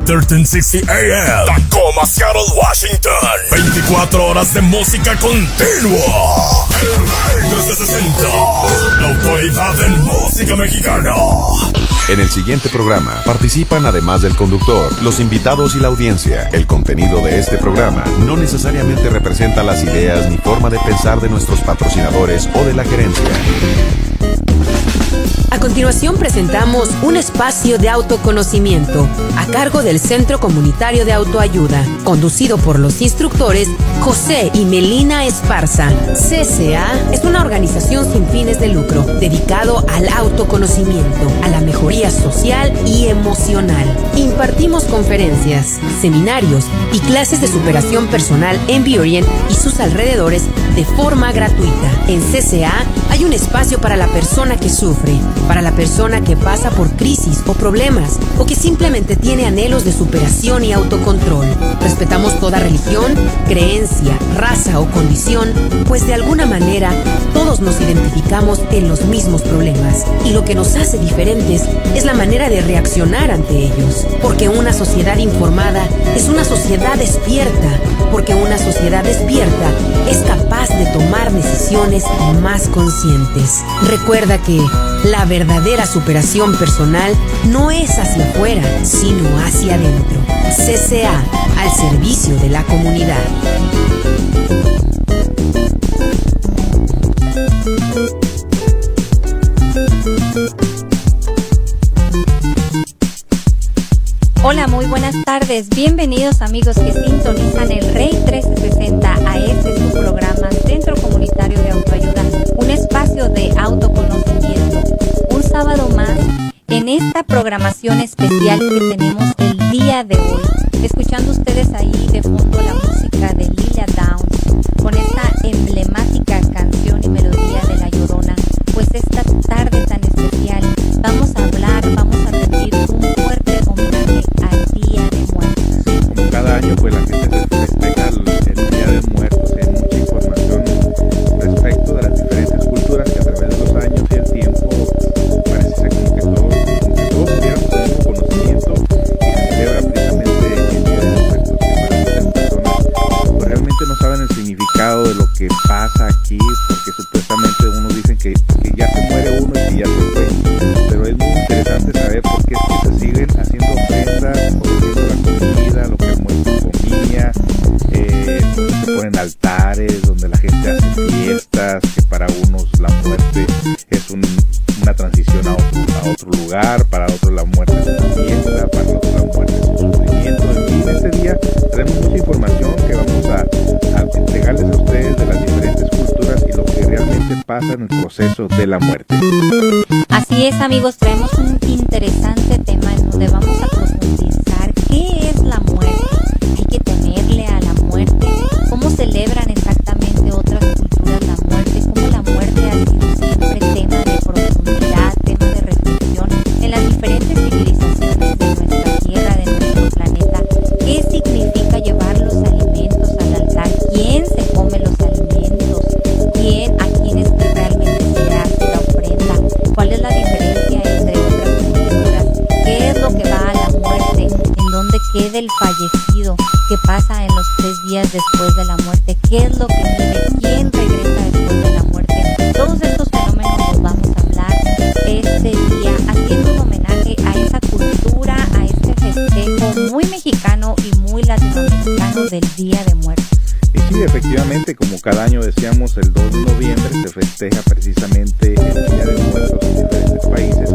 1360 AM, Tacoma, Seattle, Washington. 24 horas de música continua. El rey desde 60. La autoridad en música mexicana. En el siguiente programa participan, además del conductor, los invitados y la audiencia. El contenido de este programa no necesariamente representa las ideas ni forma de pensar de nuestros patrocinadores o de la gerencia. A continuación presentamos un espacio de autoconocimiento a cargo del Centro Comunitario de Autoayuda, conducido por los instructores José y Melina Esparza. CCA es una organización sin fines de lucro dedicado al autoconocimiento, a la mejoría social y emocional. Impartimos conferencias, seminarios y clases de superación personal en Burien y sus alrededores de forma gratuita. En CCA hay un espacio para la persona que sufre, para la persona que pasa por crisis o problemas, o que simplemente tiene anhelos de superación y autocontrol. Respetamos toda religión, creencia, raza o condición, pues de alguna manera todos nos identificamos en los mismos problemas, y lo que nos hace diferentes es la manera de reaccionar ante ellos. Porque una sociedad informada es una sociedad despierta, porque una sociedad despierta es capaz de tomar decisiones más conscientes. Recuerda que la verdadera superación personal no es hacia afuera, sino hacia adentro. CCA, al servicio de la comunidad. Hola, muy buenas tardes. Bienvenidos amigos que sintonizan el Rey 1360 a este su programa Centro Comunitario de Autoayuda, un espacio de autoconocimiento. Un sábado más en esta programación especial que tenemos el día de hoy. Escuchando ustedes ahí de fondo la música de Lilia Downs con esta emblemática canción y melodía de La Llorona. Pues esta tarde tan especial vamos a rendir un fuerte homenaje al Día de Muertos. Cada año pues la gente festeja el Día de Muertos. Hay mucha información respecto de las diferentes culturas que a través de los años y el tiempo parece ser como que todos tuviéramos el mismo conocimiento y se celebra precisamente el Día de Muertos, que para muchas personas pues realmente no saben el significado de lo que pasa aquí, porque supuestamente unos dicen que ya se muere uno y que ya se fue, pero es muy interesante saber por qué es que se siguen haciendo ofrendas, ofreciendo la comida, lo que el muerto comía, se ponen altares donde la gente hace fiestas, que para unos la muerte es una transición a otro lugar, para otros la muerte es una fiesta, para otros la muerte es un sufrimiento. En fin, este día tenemos mucha información que vamos a entregarles a ustedes de las diferentes culturas y lo que realmente pasa en el proceso de la muerte. Así es amigos, traemos un interesante tema en donde vamos a profundizar qué es la muerte, hay que temerle a la muerte, cómo celebran exactamente otras culturas la muerte, cómo la muerte ha sido siempre tema de profundidad, tema de reflexión en las diferentes civilizaciones de nuestra tierra, de nuestro planeta. ¿Qué significa llevar los alimentos al altar? ¿Quién se come los alimentos? ¿A quién es que realmente se hace la ofrenda? ¿Cuál es la diferencia entre otras culturas? ¿Qué es lo que va a la muerte? ¿En dónde queda el fallecido? ¿Qué pasa en los 3 días después de la muerte? ¿Qué es lo que vive? ¿Quién regresa después de la muerte? Todos estos fenómenos los vamos a hablar este día, haciendo un homenaje a esa cultura, a este festejo muy mexicano y muy latinoamericano del Día de Muertos. Y sí, efectivamente, como cada año decíamos, el 2 de noviembre se festeja precisamente el Día de Muertos en diferentes países.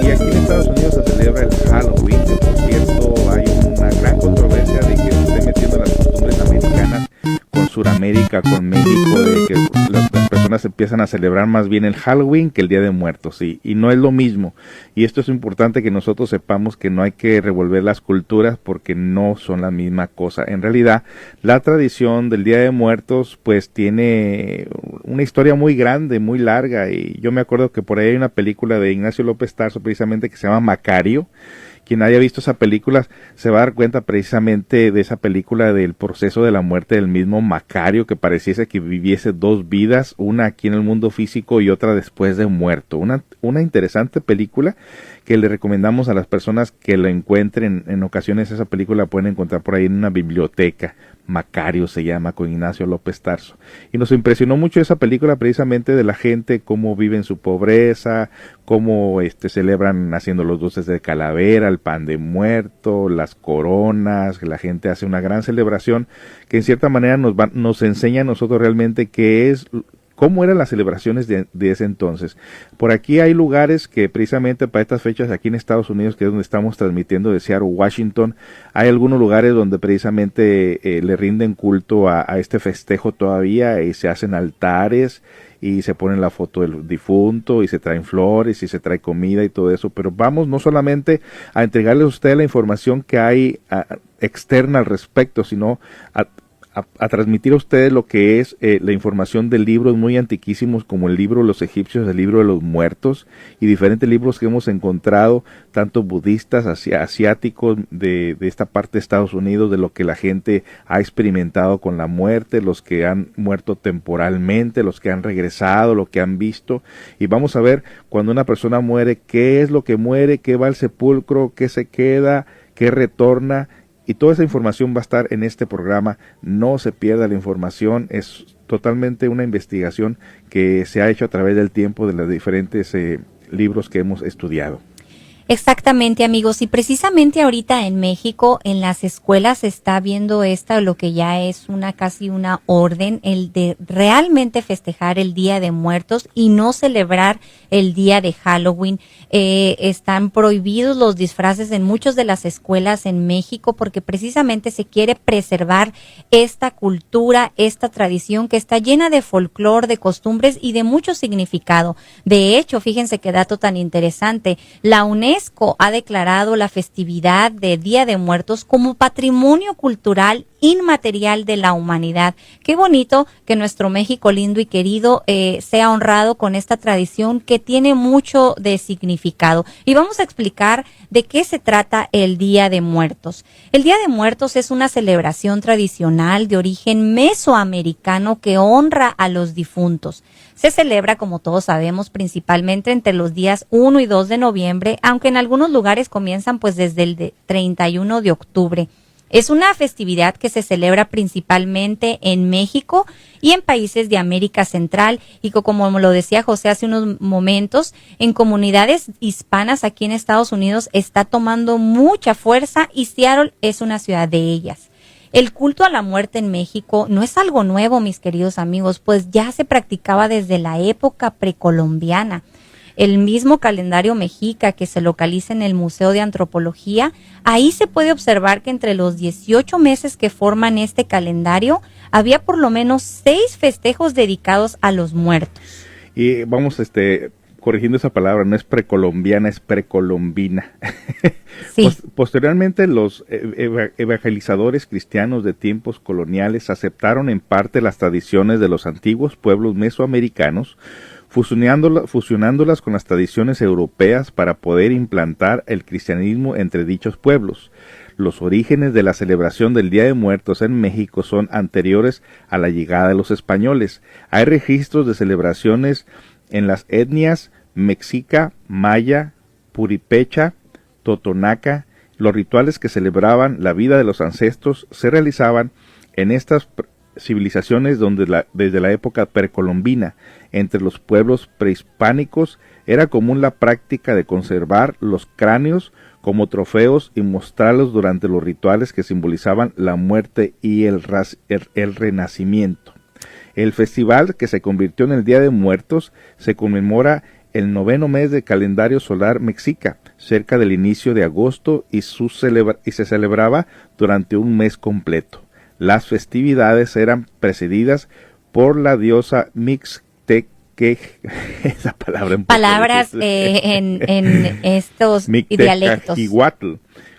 Y aquí en Estados Unidos se celebra el Halloween, que por cierto hay una gran controversia de que se esté metiendo las costumbres americanas con Sudamérica, con México, de que las personas empiezan a celebrar más bien el Halloween que el Día de Muertos, y no es lo mismo. Y esto es importante que nosotros sepamos que no hay que revolver las culturas porque no son la misma cosa. En realidad, la tradición del Día de Muertos pues tiene una historia muy grande, muy larga, y yo me acuerdo que por ahí hay una película de Ignacio López Tarso precisamente que se llama Macario, quien haya visto esa película se va a dar cuenta precisamente de esa película, del proceso de la muerte del mismo Macario, que pareciese que viviese dos vidas, una aquí en el mundo físico y otra después de muerto. Una interesante película que le recomendamos a las personas que la encuentren. En ocasiones esa película la pueden encontrar por ahí en una biblioteca. Macario se llama, con Ignacio López Tarso. Y nos impresionó mucho esa película precisamente de la gente, cómo viven su pobreza, cómo celebran haciendo los dulces de calavera, el pan de muerto, las coronas. La gente hace una gran celebración que en cierta manera nos enseña a nosotros realmente qué es, cómo eran las celebraciones de ese entonces. Por aquí hay lugares que precisamente para estas fechas aquí en Estados Unidos, que es donde estamos transmitiendo de Seattle, Washington, hay algunos lugares donde precisamente le rinden culto a este festejo todavía, y se hacen altares y se ponen la foto del difunto y se traen flores y se trae comida y todo eso. Pero vamos no solamente a entregarles a ustedes la información que hay externa al respecto, sino a transmitir a ustedes lo que es la información de libros muy antiquísimos, como el libro de los egipcios, el libro de los muertos, y diferentes libros que hemos encontrado, tanto budistas, asiáticos, de esta parte de Estados Unidos, de lo que la gente ha experimentado con la muerte, los que han muerto temporalmente, los que han regresado, lo que han visto. Y vamos a ver, cuando una persona muere, qué es lo que muere, qué va al sepulcro, qué se queda, qué retorna. Y toda esa información va a estar en este programa. No se pierda la información. Es totalmente una investigación que se ha hecho a través del tiempo de los diferentes libros que hemos estudiado. Exactamente, amigos, y precisamente ahorita en México, en las escuelas se está viendo lo que ya es casi una orden, el de realmente festejar el Día de Muertos y no celebrar el día de Halloween. Están prohibidos los disfraces en muchas de las escuelas en México, porque precisamente se quiere preservar esta cultura, esta tradición que está llena de folclore, de costumbres y de mucho significado. De hecho, fíjense qué dato tan interesante, la UNESCO ha declarado la festividad de Día de Muertos como patrimonio cultural inmaterial de la humanidad. Qué bonito que nuestro México lindo y querido sea honrado con esta tradición que tiene mucho de significado. Y vamos a explicar de qué se trata el Día de Muertos. El Día de Muertos es una celebración tradicional de origen mesoamericano que honra a los difuntos. Se celebra, como todos sabemos, principalmente entre los días 1 y 2 de noviembre, aunque en algunos lugares comienzan desde el 31 de octubre. Es una festividad que se celebra principalmente en México y en países de América Central, y como lo decía José hace unos momentos, en comunidades hispanas aquí en Estados Unidos está tomando mucha fuerza, y Seattle es una ciudad de ellas. El culto a la muerte en México no es algo nuevo, mis queridos amigos, pues ya se practicaba desde la época precolombiana. El mismo calendario mexica que se localiza en el Museo de Antropología, ahí se puede observar que entre los 18 meses que forman este calendario, había por lo menos 6 festejos dedicados a los muertos. Y vamos corrigiendo esa palabra, no es precolombiana, es precolombina. Sí. Posteriormente, los evangelizadores cristianos de tiempos coloniales aceptaron en parte las tradiciones de los antiguos pueblos mesoamericanos, fusionándolas con las tradiciones europeas para poder implantar el cristianismo entre dichos pueblos. Los orígenes de la celebración del Día de Muertos en México son anteriores a la llegada de los españoles. Hay registros de celebraciones en las etnias mexica, maya, puripecha, totonaca. Los rituales que celebraban la vida de los ancestros se realizaban en estas civilizaciones desde la época precolombina. Entre los pueblos prehispánicos era común la práctica de conservar los cráneos como trofeos y mostrarlos durante los rituales que simbolizaban la muerte y el renacimiento. El festival, que se convirtió en el Día de Muertos, se conmemora el 9º mes del calendario solar mexica, cerca del inicio de agosto, y se celebraba durante un mes completo. Las festividades eran precedidas por la diosa Mixteque, esa palabra en palabras en estos dialectos,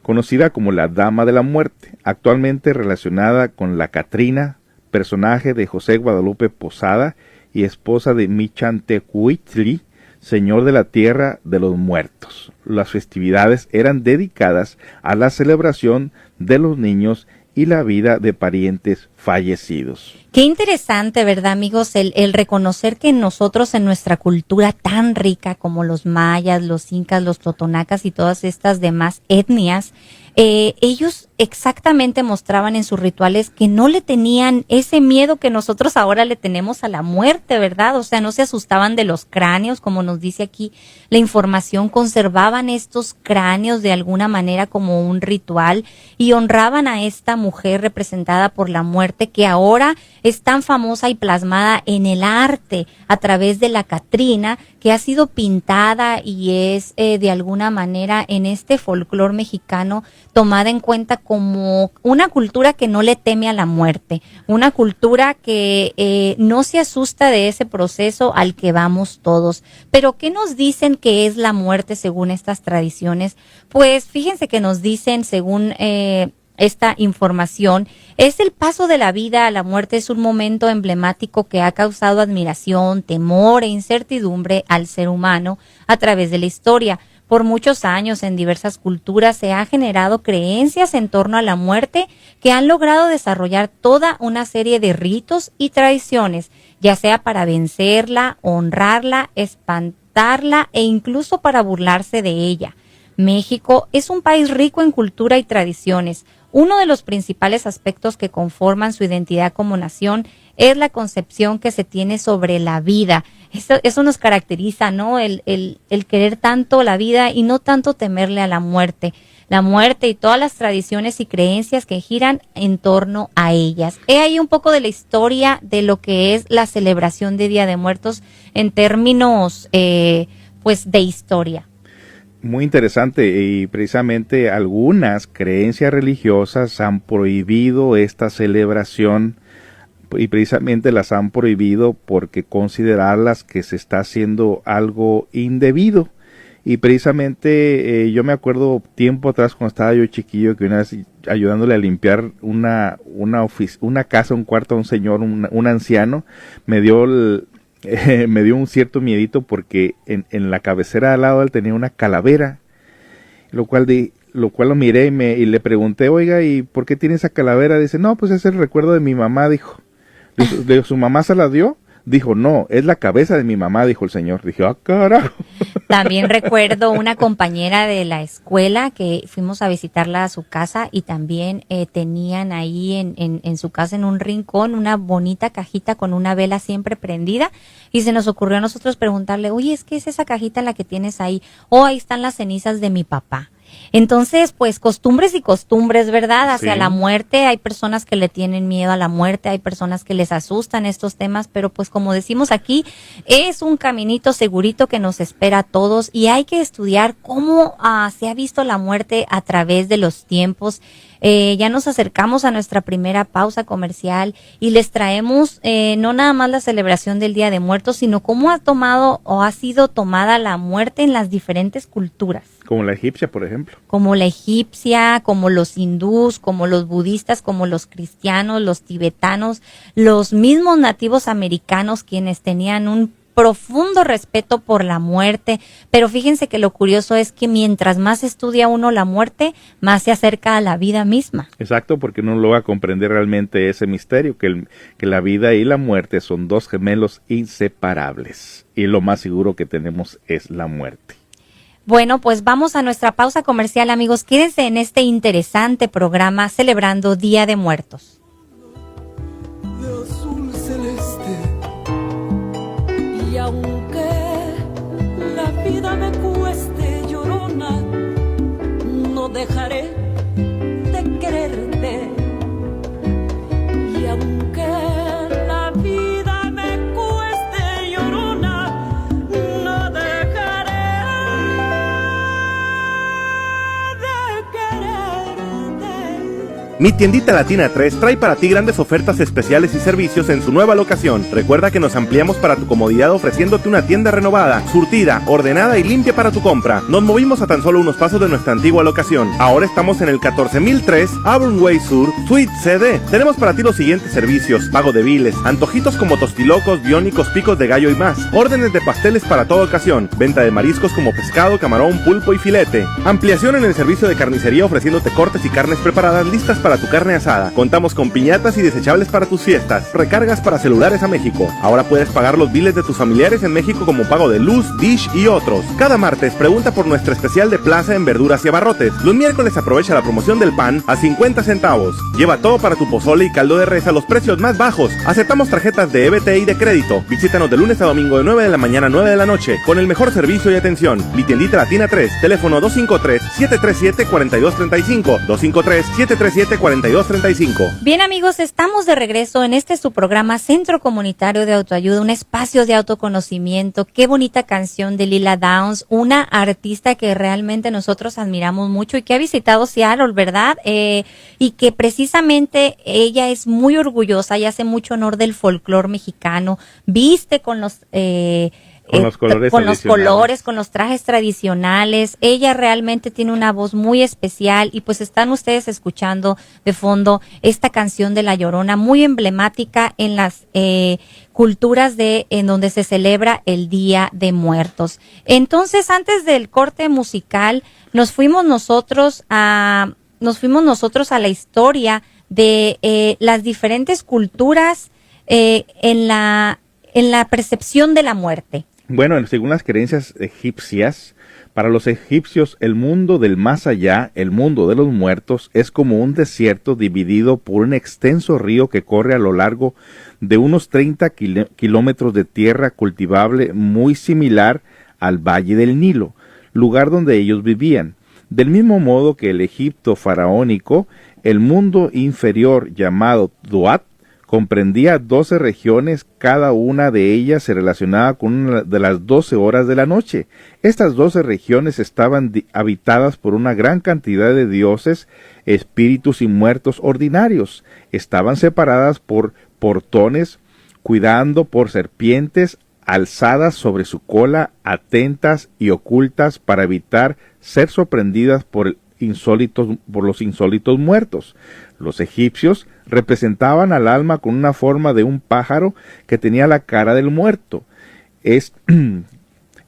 conocida como la Dama de la Muerte, actualmente relacionada con la Catrina, personaje de José Guadalupe Posada y esposa de Michantecuhtli. señor de la tierra de los muertos. Las festividades eran dedicadas a la celebración de los niños y la vida de parientes fallecidos. Qué interesante, ¿verdad, amigos? El reconocer que nosotros en nuestra cultura tan rica como los mayas, los incas, los totonacas y todas estas demás etnias, ellos exactamente mostraban en sus rituales que no le tenían ese miedo que nosotros ahora le tenemos a la muerte, ¿verdad? O sea, no se asustaban de los cráneos, como nos dice aquí la información, conservaban estos cráneos de alguna manera como un ritual y honraban a esta mujer representada por la muerte, que ahora es tan famosa y plasmada en el arte a través de la Catrina, que ha sido pintada y es de alguna manera en este folclore mexicano tomada en cuenta como una cultura que no le teme a la muerte, una cultura que no se asusta de ese proceso al que vamos todos. Pero ¿qué nos dicen que es la muerte según estas tradiciones? Pues fíjense que nos dicen según esta información, es el paso de la vida a la muerte, es un momento emblemático que ha causado admiración, temor e incertidumbre al ser humano a través de la historia. Por muchos años en diversas culturas se ha generado creencias en torno a la muerte que han logrado desarrollar toda una serie de ritos y tradiciones, ya sea para vencerla, honrarla, espantarla e incluso para burlarse de ella. México es un país rico en cultura y tradiciones. Uno de los principales aspectos que conforman su identidad como nación es la concepción que se tiene sobre la vida. Eso nos caracteriza, ¿no? El querer tanto la vida y no tanto temerle a la muerte. La muerte y todas las tradiciones y creencias que giran en torno a ellas. He ahí un poco de la historia de lo que es la celebración de Día de Muertos en términos, pues, de historia. Muy interesante, y precisamente algunas creencias religiosas han prohibido esta celebración, y precisamente las han prohibido porque considerarlas que se está haciendo algo indebido. Y precisamente yo me acuerdo tiempo atrás cuando estaba yo chiquillo, que una vez ayudándole a limpiar una casa, un cuarto a un señor, un anciano, me dio un cierto miedito porque en la cabecera al lado él tenía una calavera, lo cual lo miré y le pregunté, oiga, ¿y por qué tiene esa calavera? Dice, no, pues es el recuerdo de mi mamá, dijo. ¿Su mamá se la dio? Dijo, no, es la cabeza de mi mamá, dijo el señor. Dije, ah, carajo. También recuerdo una compañera de la escuela que fuimos a visitarla a su casa y también tenían ahí en su casa, en un rincón, una bonita cajita con una vela siempre prendida, y se nos ocurrió a nosotros preguntarle, oye, ¿qué es esa cajita la que tienes ahí? Oh, ahí están las cenizas de mi papá. Entonces, pues costumbres y costumbres, ¿verdad? Hacia la muerte. Hay personas que le tienen miedo a la muerte, hay personas que les asustan estos temas, pero pues como decimos aquí, es un caminito segurito que nos espera a todos y hay que estudiar cómo se ha visto la muerte a través de los tiempos. Ya nos acercamos a nuestra primera pausa comercial y les traemos no nada más la celebración del Día de Muertos, sino cómo ha tomado o ha sido tomada la muerte en las diferentes culturas. Como la egipcia, por ejemplo. Como la egipcia, como los hindús, como los budistas, como los cristianos, los tibetanos, los mismos nativos americanos, quienes tenían un profundo respeto por la muerte. Pero fíjense que lo curioso es que mientras más estudia uno la muerte, más se acerca a la vida misma. Exacto, porque uno logra comprender realmente ese misterio, que la vida y la muerte son dos gemelos inseparables. Y lo más seguro que tenemos es la muerte. Bueno, pues vamos a nuestra pausa comercial, amigos. Quédense en este interesante programa celebrando Día de Muertos. De azul celeste, y aunque la vida me cueste, llorona, no dejaré de quererte. Y aunque la vida me cueste, llorona, no dejaré de quererte. Mi tiendita Latina 3 trae para ti grandes ofertas especiales y servicios en su nueva locación. Recuerda que nos ampliamos para tu comodidad ofreciéndote una tienda renovada, surtida, ordenada y limpia para tu compra. Nos movimos a tan solo unos pasos de nuestra antigua locación. Ahora estamos en el 14003 Auburn Way Sur, Suite CD. Tenemos para ti los siguientes servicios: pago de biles, antojitos como tostilocos, biónicos, picos de gallo y más, órdenes de pasteles para toda ocasión, venta de mariscos como pescado, camarón, pulpo y filete, ampliación en el servicio de carnicería ofreciéndote cortes y carnes preparadas listas para tu carne asada. Contamos con piñatas y desechables para tus fiestas, recargas para celulares a México. Ahora puedes pagar los biles de tus familiares en México como pago de luz, dish y otros. Cada martes pregunta por nuestra especial de plaza en verduras y abarrotes. Los miércoles aprovecha la promoción del pan a 50 centavos. Lleva todo para tu pozole y caldo de res a los precios más bajos. Aceptamos tarjetas de EBT y de crédito. Visítanos de lunes a domingo de 9 de la mañana a 9 de la noche con el mejor servicio y atención. Mi tiendita Latina 3, teléfono 253-737-4235, 253-737-4235. Bien, amigos, estamos de regreso en su programa Centro Comunitario de Autoayuda, un espacio de autoconocimiento. Qué bonita canción de Lila Downs, una artista que realmente nosotros admiramos mucho y que ha visitado Seattle, ¿verdad? Y que precisamente ella es muy orgullosa y hace mucho honor del folclore mexicano, viste con los colores, con los trajes tradicionales. Ella realmente tiene una voz muy especial y pues están ustedes escuchando de fondo esta canción de La Llorona, muy emblemática en las culturas en donde se celebra el Día de Muertos. Entonces, antes del corte musical, nos fuimos nosotros a la historia de las diferentes culturas en la percepción de la muerte. Bueno, según las creencias egipcias, para los egipcios el mundo del más allá, el mundo de los muertos, es como un desierto dividido por un extenso río que corre a lo largo de unos 30 kilómetros de tierra cultivable, muy similar al Valle del Nilo, lugar donde ellos vivían. Del mismo modo que el Egipto faraónico, el mundo inferior llamado Duat comprendía 12 regiones, cada una de ellas se relacionaba con una de las 12 horas de la noche. Estas 12 regiones estaban habitadas por una gran cantidad de dioses, espíritus y muertos ordinarios. Estaban separadas por portones, cuidando por serpientes alzadas sobre su cola, atentas y ocultas para evitar ser sorprendidas por los insólitos muertos. Los egipcios representaban al alma con una forma de un pájaro que tenía la cara del muerto.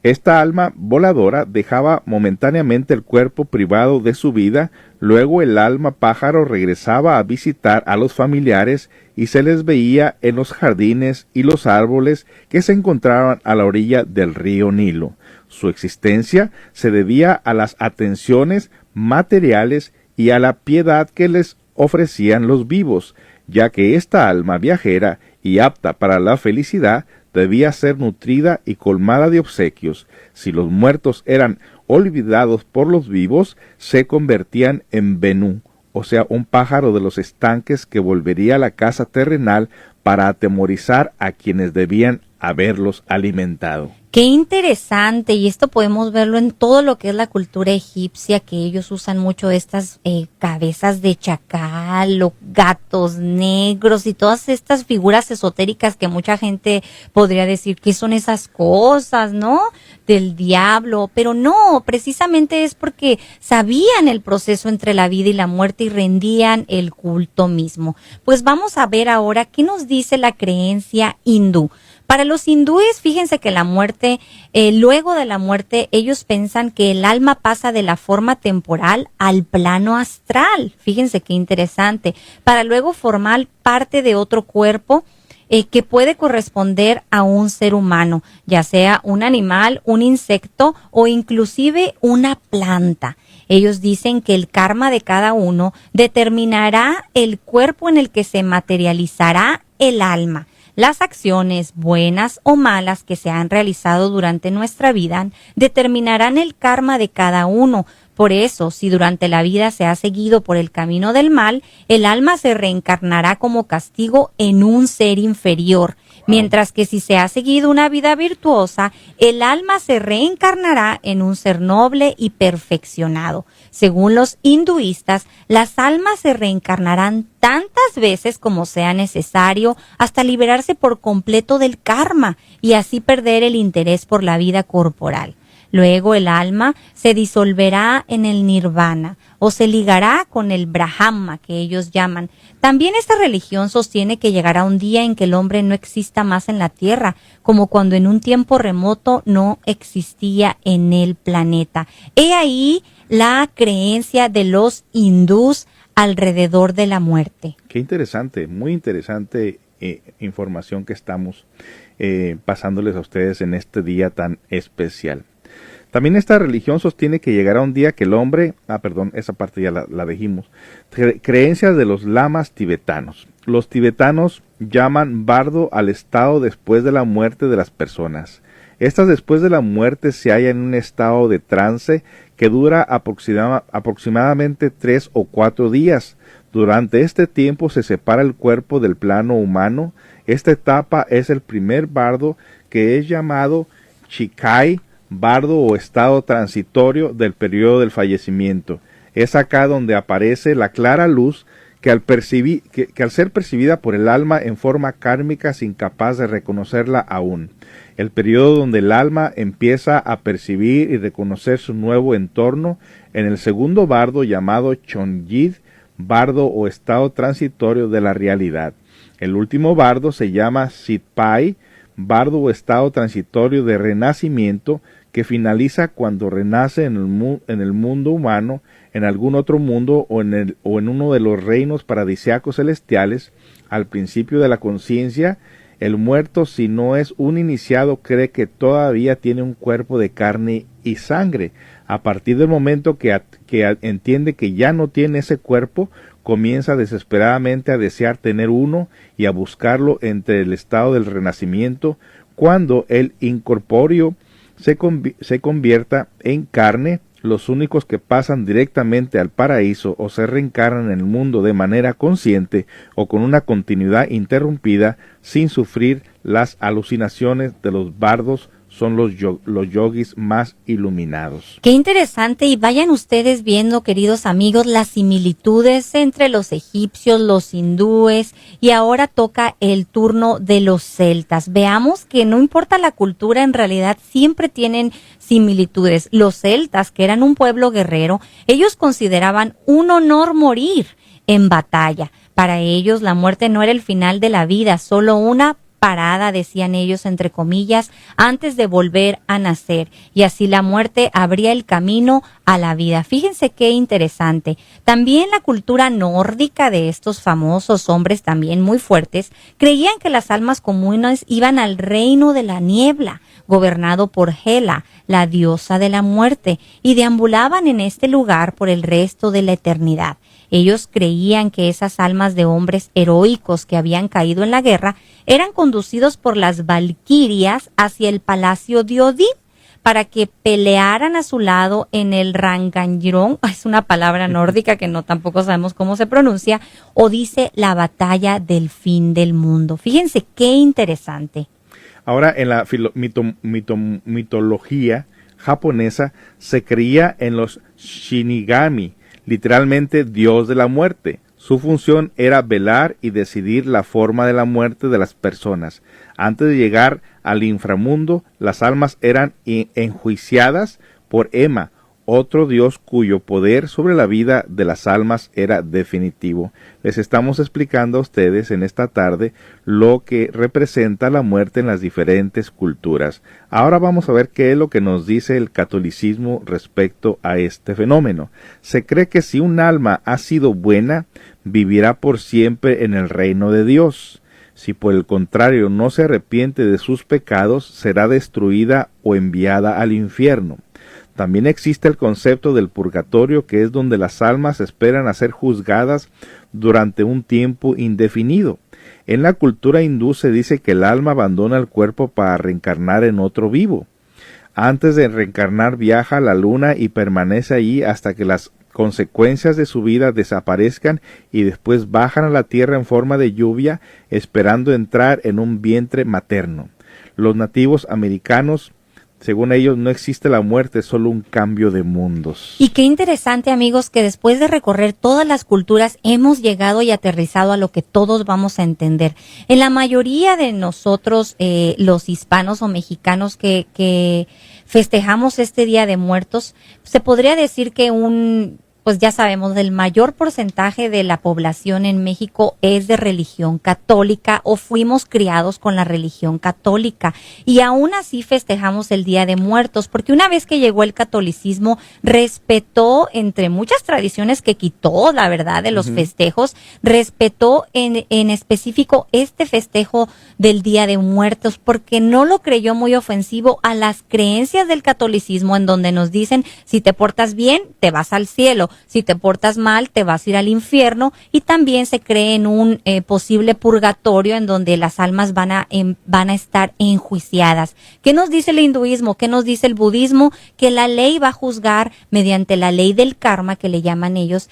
Esta alma voladora dejaba momentáneamente el cuerpo privado de su vida, luego el alma pájaro regresaba a visitar a los familiares y se les veía en los jardines y los árboles que se encontraban a la orilla del río Nilo. Su existencia se debía a las atenciones materiales y a la piedad que les ofrecían los vivos, ya que esta alma viajera y apta para la felicidad debía ser nutrida y colmada de obsequios. Si los muertos eran olvidados por los vivos, se convertían en Benú, o sea, un pájaro de los estanques que volvería a la casa terrenal para atemorizar a quienes debían haberlos alimentado. Qué interesante, y esto podemos verlo en todo lo que es la cultura egipcia, que ellos usan mucho estas cabezas de chacal, o gatos negros y todas estas figuras esotéricas que mucha gente podría decir que son esas cosas, ¿no? Del diablo, pero no, precisamente es porque sabían el proceso entre la vida y la muerte y rendían el culto mismo. Pues vamos a ver ahora qué nos dice la creencia hindú. Para los hindúes, fíjense que la muerte, luego de la muerte, ellos piensan que el alma pasa de la forma temporal al plano astral. Fíjense qué interesante. Para luego formar parte de otro cuerpo que puede corresponder a un ser humano, ya sea un animal, un insecto o inclusive una planta. Ellos dicen que el karma de cada uno determinará el cuerpo en el que se materializará el alma. Las acciones, buenas o malas, que se han realizado durante nuestra vida determinarán el karma de cada uno. Por eso, si durante la vida se ha seguido por el camino del mal, el alma se reencarnará como castigo en un ser inferior, Mientras que si se ha seguido una vida virtuosa, el alma se reencarnará en un ser noble y perfeccionado. Según los hinduistas, las almas se reencarnarán tantas veces como sea necesario hasta liberarse por completo del karma y así perder el interés por la vida corporal. Luego el alma se disolverá en el nirvana o se ligará con el brahma que ellos llaman. También esta religión sostiene que llegará un día en que el hombre no exista más en la tierra, como cuando en un tiempo remoto no existía en el planeta. He ahí la creencia de los hindús alrededor de la muerte. Qué interesante, muy interesante información que estamos pasándoles a ustedes en este día tan especial. También esta religión sostiene que llegará un día que el hombre, esa parte ya la dijimos, creencias de los lamas tibetanos. Los tibetanos llaman bardo al estado después de la muerte de las personas. Estas después de la muerte se hallan en un estado de trance que dura aproximadamente 3 o 4 días. Durante este tiempo se separa el cuerpo del plano humano. Esta etapa es el primer bardo, que es llamado Chikai, bardo o estado transitorio del periodo del fallecimiento. Es acá donde aparece la clara luz que al ser percibida por el alma en forma kármica es incapaz de reconocerla aún. El periodo donde el alma empieza a percibir y reconocer su nuevo entorno en el segundo bardo llamado Chonyid, bardo o estado transitorio de la realidad. El último bardo se llama Sitpai, bardo o estado transitorio de renacimiento, que finaliza cuando renace en el mundo humano, en algún otro mundo o en uno de los reinos paradisíacos celestiales. Al principio de la conciencia, el muerto, si no es un iniciado, cree que todavía tiene un cuerpo de carne y sangre. A partir del momento que entiende que ya no tiene ese cuerpo, comienza desesperadamente a desear tener uno y a buscarlo entre el estado del renacimiento, cuando el incorpóreo se convierta en carne. Los únicos que pasan directamente al paraíso o se reencarnan en el mundo de manera consciente o con una continuidad interrumpida sin sufrir las alucinaciones de los bardos son los yogis más iluminados. Qué interesante, y vayan ustedes viendo, queridos amigos, las similitudes entre los egipcios, los hindúes, y ahora toca el turno de los celtas. Veamos que no importa la cultura, en realidad siempre tienen similitudes. Los celtas, que eran un pueblo guerrero, ellos consideraban un honor morir en batalla. Para ellos la muerte no era el final de la vida, solo una parada, decían ellos entre comillas, antes de volver a nacer, y así la muerte abría el camino a la vida. Fíjense qué interesante. También la cultura nórdica de estos famosos hombres también muy fuertes, creían que las almas comunes iban al reino de la niebla, gobernado por Hela, la diosa de la muerte, y deambulaban en este lugar por el resto de la eternidad. Ellos creían que esas almas de hombres heroicos que habían caído en la guerra eran conducidos por las valquirias hacia el palacio de Odín para que pelearan a su lado en el Ranganjrón, es una palabra nórdica que no tampoco sabemos cómo se pronuncia, o dice la batalla del fin del mundo. Fíjense qué interesante. Ahora, en la mitología japonesa se creía en los Shinigami, literalmente Dios de la muerte. Su función era velar y decidir la forma de la muerte de las personas. Antes de llegar al inframundo, las almas eran enjuiciadas por Ema, otro dios cuyo poder sobre la vida de las almas era definitivo. Les estamos explicando a ustedes en esta tarde lo que representa la muerte en las diferentes culturas. Ahora vamos a ver qué es lo que nos dice el catolicismo respecto a este fenómeno. Se cree que si un alma ha sido buena, vivirá por siempre en el reino de Dios. Si por el contrario no se arrepiente de sus pecados, será destruida o enviada al infierno. También existe el concepto del purgatorio, que es donde las almas esperan a ser juzgadas durante un tiempo indefinido. En la cultura hindú se dice que el alma abandona el cuerpo para reencarnar en otro vivo. Antes de reencarnar viaja a la luna y permanece allí hasta que las consecuencias de su vida desaparezcan y después bajan a la tierra en forma de lluvia, esperando entrar en un vientre materno. Los nativos americanos, según ellos, no existe la muerte, es solo un cambio de mundos. Y qué interesante, amigos, que después de recorrer todas las culturas hemos llegado y aterrizado a lo que todos vamos a entender. En la mayoría de nosotros, los hispanos o mexicanos que festejamos este Día de Muertos, se podría decir que pues ya sabemos, el mayor porcentaje de la población en México es de religión católica o fuimos criados con la religión católica y aún así festejamos el Día de Muertos, porque una vez que llegó el catolicismo respetó, entre muchas tradiciones que quitó, la verdad, de los festejos, respetó en específico este festejo del Día de Muertos, porque no lo creyó muy ofensivo a las creencias del catolicismo, en donde nos dicen, si te portas bien, te vas al cielo, si te portas mal, te vas a ir al infierno, y también se cree en un posible purgatorio en donde las almas van a estar enjuiciadas. ¿Qué nos dice el hinduismo? ¿Qué nos dice el budismo? Que la ley va a juzgar mediante la ley del karma, que le llaman ellos,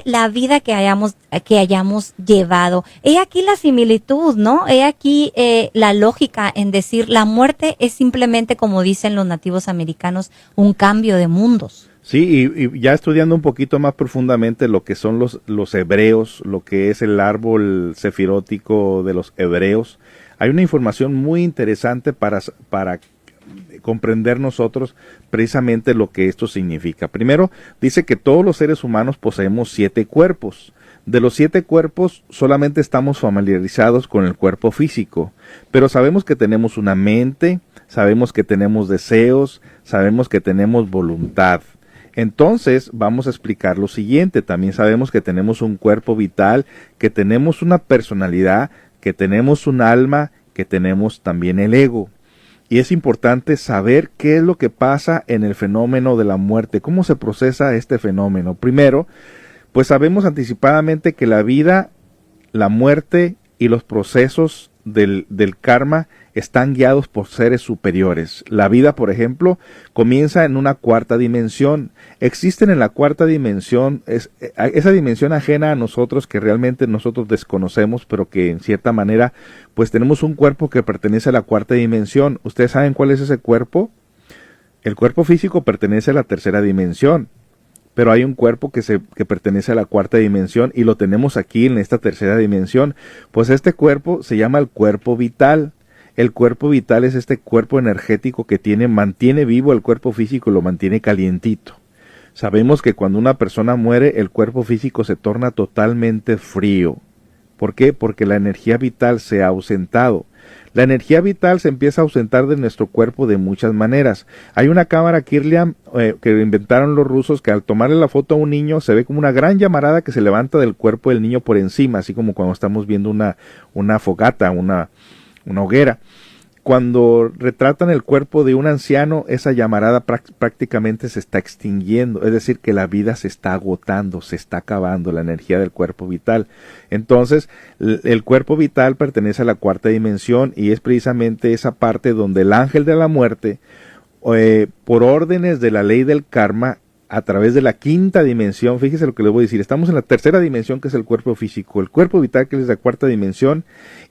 la vida que hayamos llevado. He aquí la similitud, ¿no? He aquí la lógica en decir la muerte es simplemente, como dicen los nativos americanos, un cambio de mundos. Sí, y ya estudiando un poquito más profundamente lo que son los hebreos, lo que es el árbol sefirótico de los hebreos, hay una información muy interesante para comprender nosotros precisamente lo que esto significa. Primero, dice que todos los seres humanos poseemos 7 cuerpos. De los 7 cuerpos, solamente estamos familiarizados con el cuerpo físico, pero sabemos que tenemos una mente, sabemos que tenemos deseos, sabemos que tenemos voluntad. Entonces vamos a explicar lo siguiente. También sabemos que tenemos un cuerpo vital, que tenemos una personalidad, que tenemos un alma, que tenemos también el ego. Y es importante saber qué es lo que pasa en el fenómeno de la muerte, cómo se procesa este fenómeno. Primero, pues sabemos anticipadamente que la vida, la muerte y los procesos del karma están guiados por seres superiores. La vida, por ejemplo, comienza en una 4ª dimensión. Existen en la 4ª dimensión, esa dimensión ajena a nosotros, que realmente nosotros desconocemos, pero que en cierta manera, pues tenemos un cuerpo que pertenece a la 4ª dimensión. ¿Ustedes saben cuál es ese cuerpo? El cuerpo físico pertenece a la 3ª dimensión. Pero hay un cuerpo que pertenece a la 4ª dimensión y lo tenemos aquí en esta 3ª dimensión. Pues este cuerpo se llama el cuerpo vital. El cuerpo vital es este cuerpo energético que mantiene vivo el cuerpo físico y lo mantiene calientito. Sabemos que cuando una persona muere, el cuerpo físico se torna totalmente frío. ¿Por qué? Porque la energía vital se ha ausentado. La energía vital se empieza a ausentar de nuestro cuerpo de muchas maneras. Hay una cámara Kirlian que inventaron los rusos, que al tomarle la foto a un niño se ve como una gran llamarada que se levanta del cuerpo del niño por encima, así como cuando estamos viendo una fogata, una hoguera. Cuando retratan el cuerpo de un anciano, esa llamarada prácticamente se está extinguiendo, es decir, que la vida se está agotando, se está acabando la energía del cuerpo vital. Entonces, el cuerpo vital pertenece a la 4ª dimensión y es precisamente esa parte donde el ángel de la muerte, por órdenes de la ley del karma, a través de la 5ª dimensión, fíjese lo que les voy a decir, estamos en la 3ª dimensión, que es el cuerpo físico, el cuerpo vital, que es la 4ª dimensión,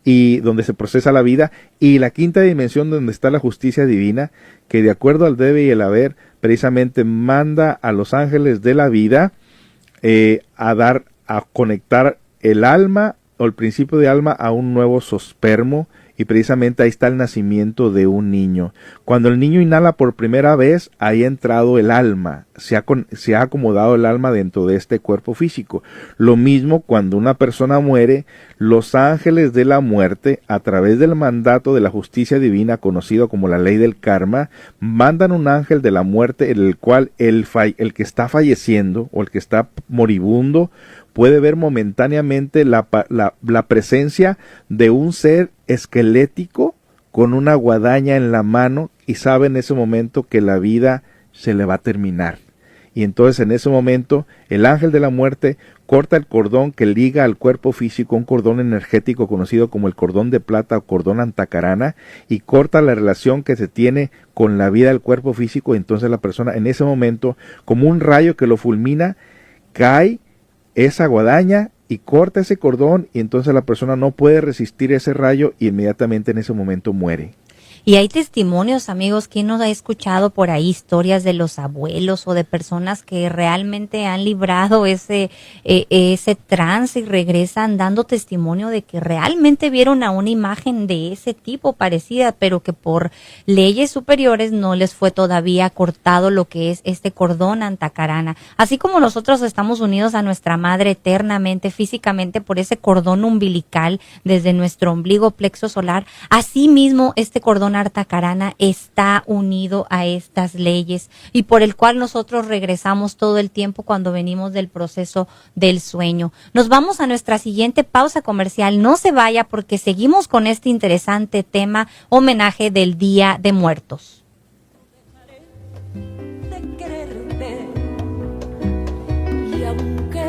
y donde se procesa la vida, y la 5ª dimensión, donde está la justicia divina, que de acuerdo al debe y el haber, precisamente manda a los ángeles de la vida a conectar el alma, o el principio de alma, a un nuevo zospermo, y precisamente ahí está el nacimiento de un niño. Cuando el niño inhala por primera vez, ahí ha entrado el alma, se ha acomodado el alma dentro de este cuerpo físico. Lo mismo cuando una persona muere, los ángeles de la muerte, a través del mandato de la justicia divina, conocido como la ley del karma, mandan un ángel de la muerte, en el cual el que está falleciendo o el que está moribundo puede ver momentáneamente la presencia de un ser esquelético con una guadaña en la mano y sabe en ese momento que la vida se le va a terminar. Y entonces en ese momento el ángel de la muerte corta el cordón que liga al cuerpo físico, un cordón energético conocido como el cordón de plata o cordón antacarana, y corta la relación que se tiene con la vida del cuerpo físico. Y entonces la persona en ese momento, como un rayo que lo fulmina, cae esa guadaña y corta ese cordón, y entonces la persona no puede resistir ese rayo y inmediatamente en ese momento muere. Y hay testimonios, amigos, ¿quién nos ha escuchado por ahí historias de los abuelos o de personas que realmente han librado ese trance y regresan dando testimonio de que realmente vieron a una imagen de ese tipo parecida, pero que por leyes superiores no les fue todavía cortado lo que es este cordón antacarana? Así como nosotros estamos unidos a nuestra madre eternamente, físicamente, por ese cordón umbilical desde nuestro ombligo plexo solar, así mismo este cordón antacarana está unido a estas leyes y por el cual nosotros regresamos todo el tiempo cuando venimos del proceso del sueño. Nos vamos a nuestra siguiente pausa comercial. No se vaya porque seguimos con este interesante tema, homenaje del Día de Muertos. De quererte, y aunque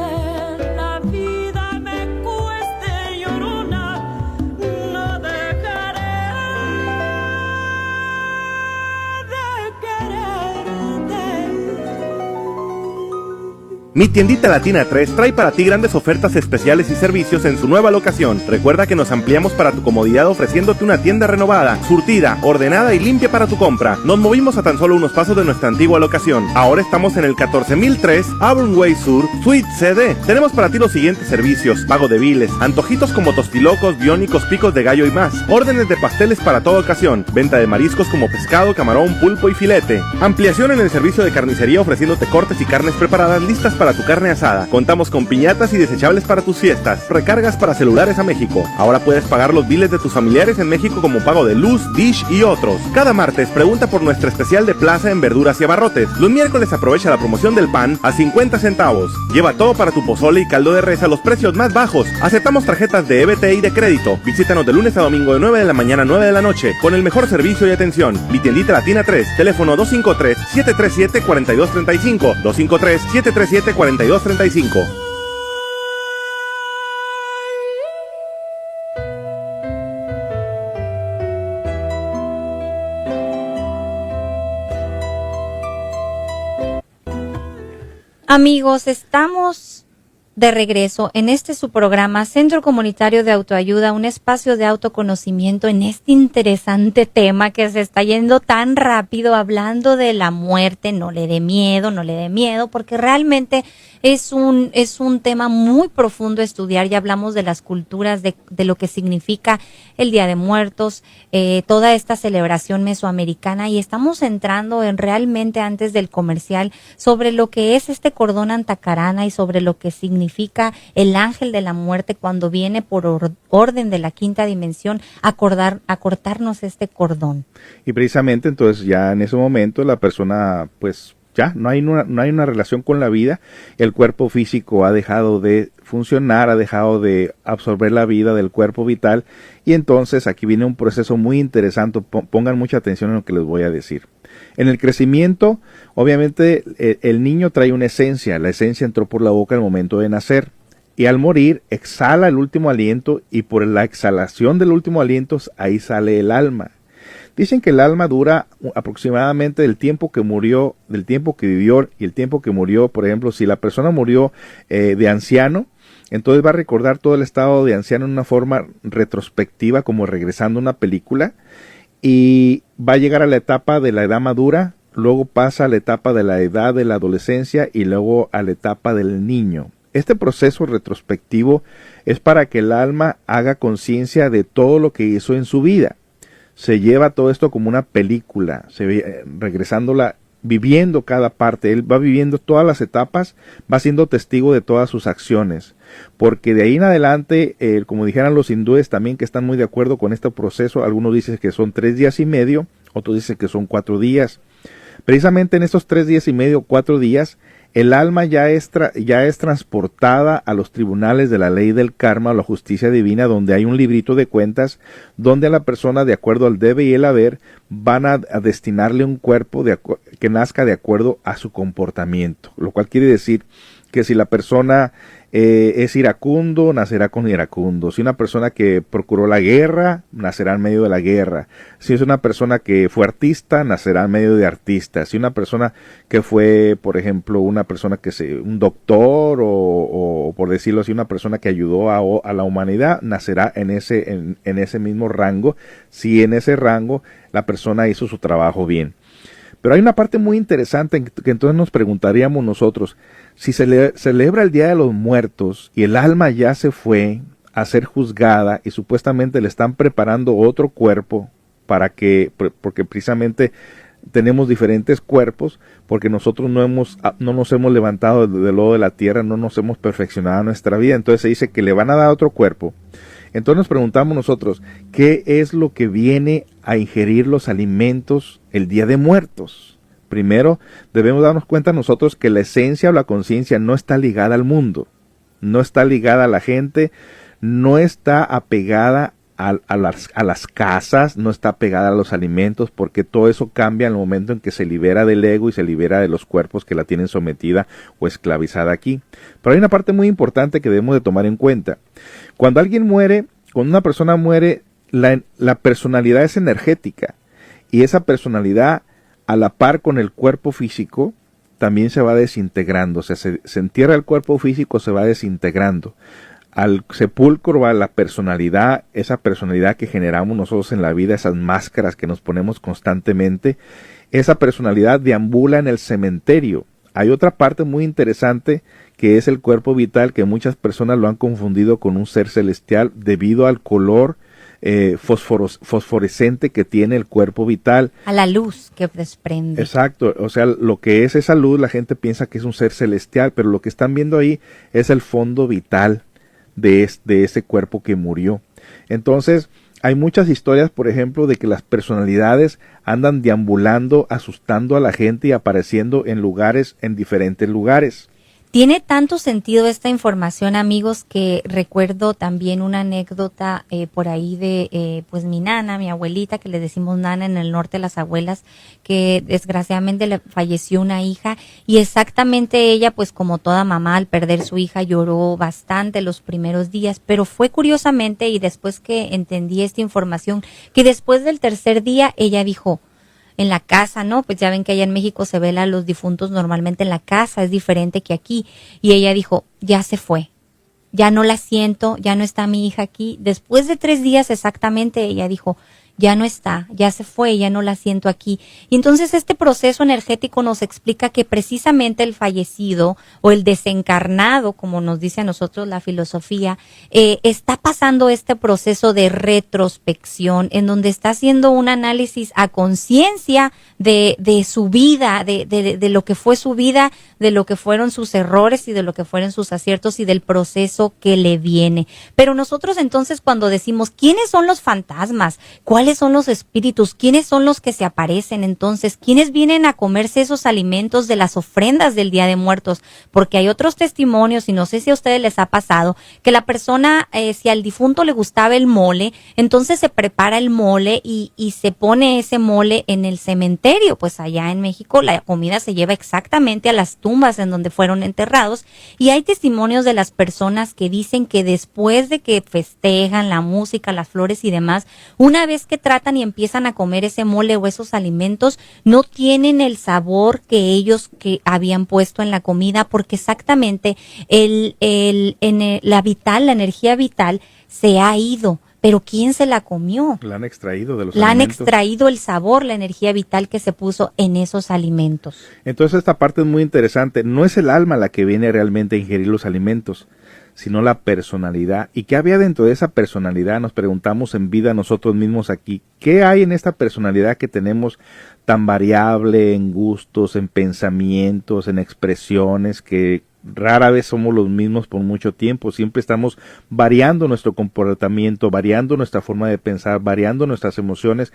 la vida me cueste, llorona, no dejaré Mi Tiendita Latina 3 trae para ti grandes ofertas especiales y servicios en su nueva locación. Recuerda que nos ampliamos para tu comodidad ofreciéndote una tienda renovada, surtida, ordenada y limpia para tu compra. Nos movimos a tan solo unos pasos de nuestra antigua locación. Ahora estamos en el 14003 Auburn Way Sur, Suite CD. Tenemos para ti los siguientes servicios: pago de biles, antojitos como tostilocos, biónicos, picos de gallo y más, órdenes de pasteles para toda ocasión, venta de mariscos como pescado, camarón, pulpo y filete, ampliación en el servicio de carnicería ofreciéndote cortes y carnes preparadas listas para tu carne asada. Contamos con piñatas y desechables para tus fiestas, recargas para celulares a México. Ahora puedes pagar los biles de tus familiares en México como pago de luz, dish y otros. Cada martes pregunta por nuestra especial de plaza en verduras y abarrotes. Los miércoles aprovecha la promoción del pan a 50 centavos. Lleva todo para tu pozole y caldo de res a los precios más bajos. Aceptamos tarjetas de EBT y de crédito. Visítanos de lunes a domingo de 9 de la mañana a 9 de la noche con el mejor servicio y atención. Mi Tiendita Latina 3, teléfono 253-737-4235, 253-737-4235. Amigos, estamos de regreso en este su programa Centro Comunitario de Autoayuda, un espacio de autoconocimiento en este interesante tema que se está yendo tan rápido, hablando de la muerte. No le dé miedo, porque realmente es un tema muy profundo a estudiar. Ya hablamos de las culturas, de lo que significa el Día de Muertos, toda esta celebración mesoamericana, y estamos entrando en realmente, antes del comercial, sobre lo que es este cordón antacarana y sobre lo que significa el ángel de la muerte cuando viene por orden de la quinta dimensión a cortarnos este cordón. Y precisamente entonces ya en ese momento la persona pues ya no hay una relación con la vida, el cuerpo físico ha dejado de funcionar, ha dejado de absorber la vida del cuerpo vital, y entonces aquí viene un proceso muy interesante. Pongan mucha atención en lo que les voy a decir. En el crecimiento, obviamente, el niño trae una esencia. La esencia entró por la boca al momento de nacer. Y al morir, exhala el último aliento, y por la exhalación del último aliento, ahí sale el alma. Dicen que el alma dura aproximadamente del tiempo que murió, del tiempo que vivió y el tiempo que murió. Por ejemplo, si la persona murió de anciano, entonces va a recordar todo el estado de anciano en una forma retrospectiva, como regresando a una película. Y va a llegar a la etapa de la edad madura, luego pasa a la etapa de la edad de la adolescencia y luego a la etapa del niño. Este proceso retrospectivo es para que el alma haga conciencia de todo lo que hizo en su vida. Se lleva todo esto como una película, regresándola, viviendo cada parte. Él va viviendo todas las etapas, va siendo testigo de todas sus acciones. Porque de ahí en adelante, como dijeran los hindúes también, que están muy de acuerdo con este proceso, algunos dicen que son 3 días y medio, otros dicen que son 4 días. Precisamente en estos 3 días y medio, 4 días, el alma ya es transportada a los tribunales de la ley del karma o la justicia divina, donde hay un librito de cuentas, donde a la persona, de acuerdo al debe y el haber, van a destinarle un cuerpo que nazca de acuerdo a su comportamiento. Lo cual quiere decir que si la persona es iracundo, nacerá con iracundo. Si una persona que procuró la guerra, nacerá en medio de la guerra. Si es una persona que fue artista, nacerá en medio de artistas. Si una persona que fue, por ejemplo, un doctor o por decirlo así, una persona que ayudó a la humanidad, nacerá en ese mismo rango, si en ese rango la persona hizo su trabajo bien. Pero hay una parte muy interesante que entonces nos preguntaríamos nosotros, si se celebra el Día de los Muertos y el alma ya se fue a ser juzgada y supuestamente le están preparando otro cuerpo porque precisamente tenemos diferentes cuerpos, porque nosotros no nos hemos levantado del lodo de la tierra, no nos hemos perfeccionado nuestra vida, entonces se dice que le van a dar otro cuerpo. Entonces nos preguntamos nosotros, ¿qué es lo que viene a ingerir los alimentos el Día de Muertos? Primero, debemos darnos cuenta nosotros que la esencia o la conciencia no está ligada al mundo, no está ligada a la gente, no está apegada a las casas, no está apegada a los alimentos, porque todo eso cambia en el momento en que se libera del ego y se libera de los cuerpos que la tienen sometida o esclavizada aquí. Pero hay una parte muy importante que debemos de tomar en cuenta. Cuando una persona muere, la personalidad es energética, y esa personalidad, a la par con el cuerpo físico, también se va desintegrando. O sea, se entierra el cuerpo físico, se va desintegrando. Al sepulcro va la personalidad, esa personalidad que generamos nosotros en la vida, esas máscaras que nos ponemos constantemente, esa personalidad deambula en el cementerio. Hay otra parte muy interesante que es el cuerpo vital, que muchas personas lo han confundido con un ser celestial debido al color fosforescente que tiene el cuerpo vital. A la luz que desprende. Exacto, o sea, lo que es esa luz, la gente piensa que es un ser celestial, pero lo que están viendo ahí es el fondo vital de ese cuerpo que murió. Entonces, hay muchas historias, por ejemplo, de que las personalidades andan deambulando, asustando a la gente y apareciendo en diferentes lugares. Tiene tanto sentido esta información, amigos, que recuerdo también una anécdota por ahí de pues mi nana, mi abuelita, que le decimos nana en el norte, las abuelas, que desgraciadamente le falleció una hija, y exactamente ella, pues como toda mamá, al perder su hija lloró bastante los primeros días, pero fue curiosamente, y después que entendí esta información, que después del tercer día ella dijo, en la casa, ¿no? Pues ya ven que allá en México se vela a los difuntos normalmente en la casa, es diferente que aquí. Y ella dijo, ya se fue, ya no la siento, ya no está mi hija aquí. Después de 3 días exactamente, ella dijo, ya no está, ya se fue, ya no la siento aquí. Y entonces este proceso energético nos explica que precisamente el fallecido o el desencarnado, como nos dice a nosotros la filosofía, está pasando este proceso de retrospección en donde está haciendo un análisis a conciencia de su vida, de lo que fue su vida, de lo que fueron sus errores y de lo que fueron sus aciertos y del proceso que le viene. Pero nosotros entonces cuando decimos, ¿quiénes son los fantasmas? ¿Cuáles son los espíritus? ¿Quiénes son los que se aparecen entonces? ¿Quiénes vienen a comerse esos alimentos de las ofrendas del Día de Muertos? Porque hay otros testimonios, y no sé si a ustedes les ha pasado, que la persona, si al difunto le gustaba el mole, entonces se prepara el mole y se pone ese mole en el cementerio. Pues allá en México la comida se lleva exactamente a las tumbas en donde fueron enterrados, y hay testimonios de las personas que dicen que después de que festejan la música, las flores y demás, una vez que tratan y empiezan a comer ese mole o esos alimentos, no tienen el sabor que ellos que habían puesto en la comida, porque exactamente la energía vital se ha ido. Pero ¿quién se la comió? La han extraído de los alimentos. La han extraído el sabor, la energía vital que se puso en esos alimentos. Entonces esta parte es muy interesante. No es el alma la que viene realmente a ingerir los alimentos, sino la personalidad. ¿Y qué había dentro de esa personalidad? Nos preguntamos en vida nosotros mismos aquí. ¿Qué hay en esta personalidad que tenemos tan variable en gustos, en pensamientos, en expresiones, que rara vez somos los mismos por mucho tiempo? Siempre estamos variando nuestro comportamiento, variando nuestra forma de pensar, variando nuestras emociones,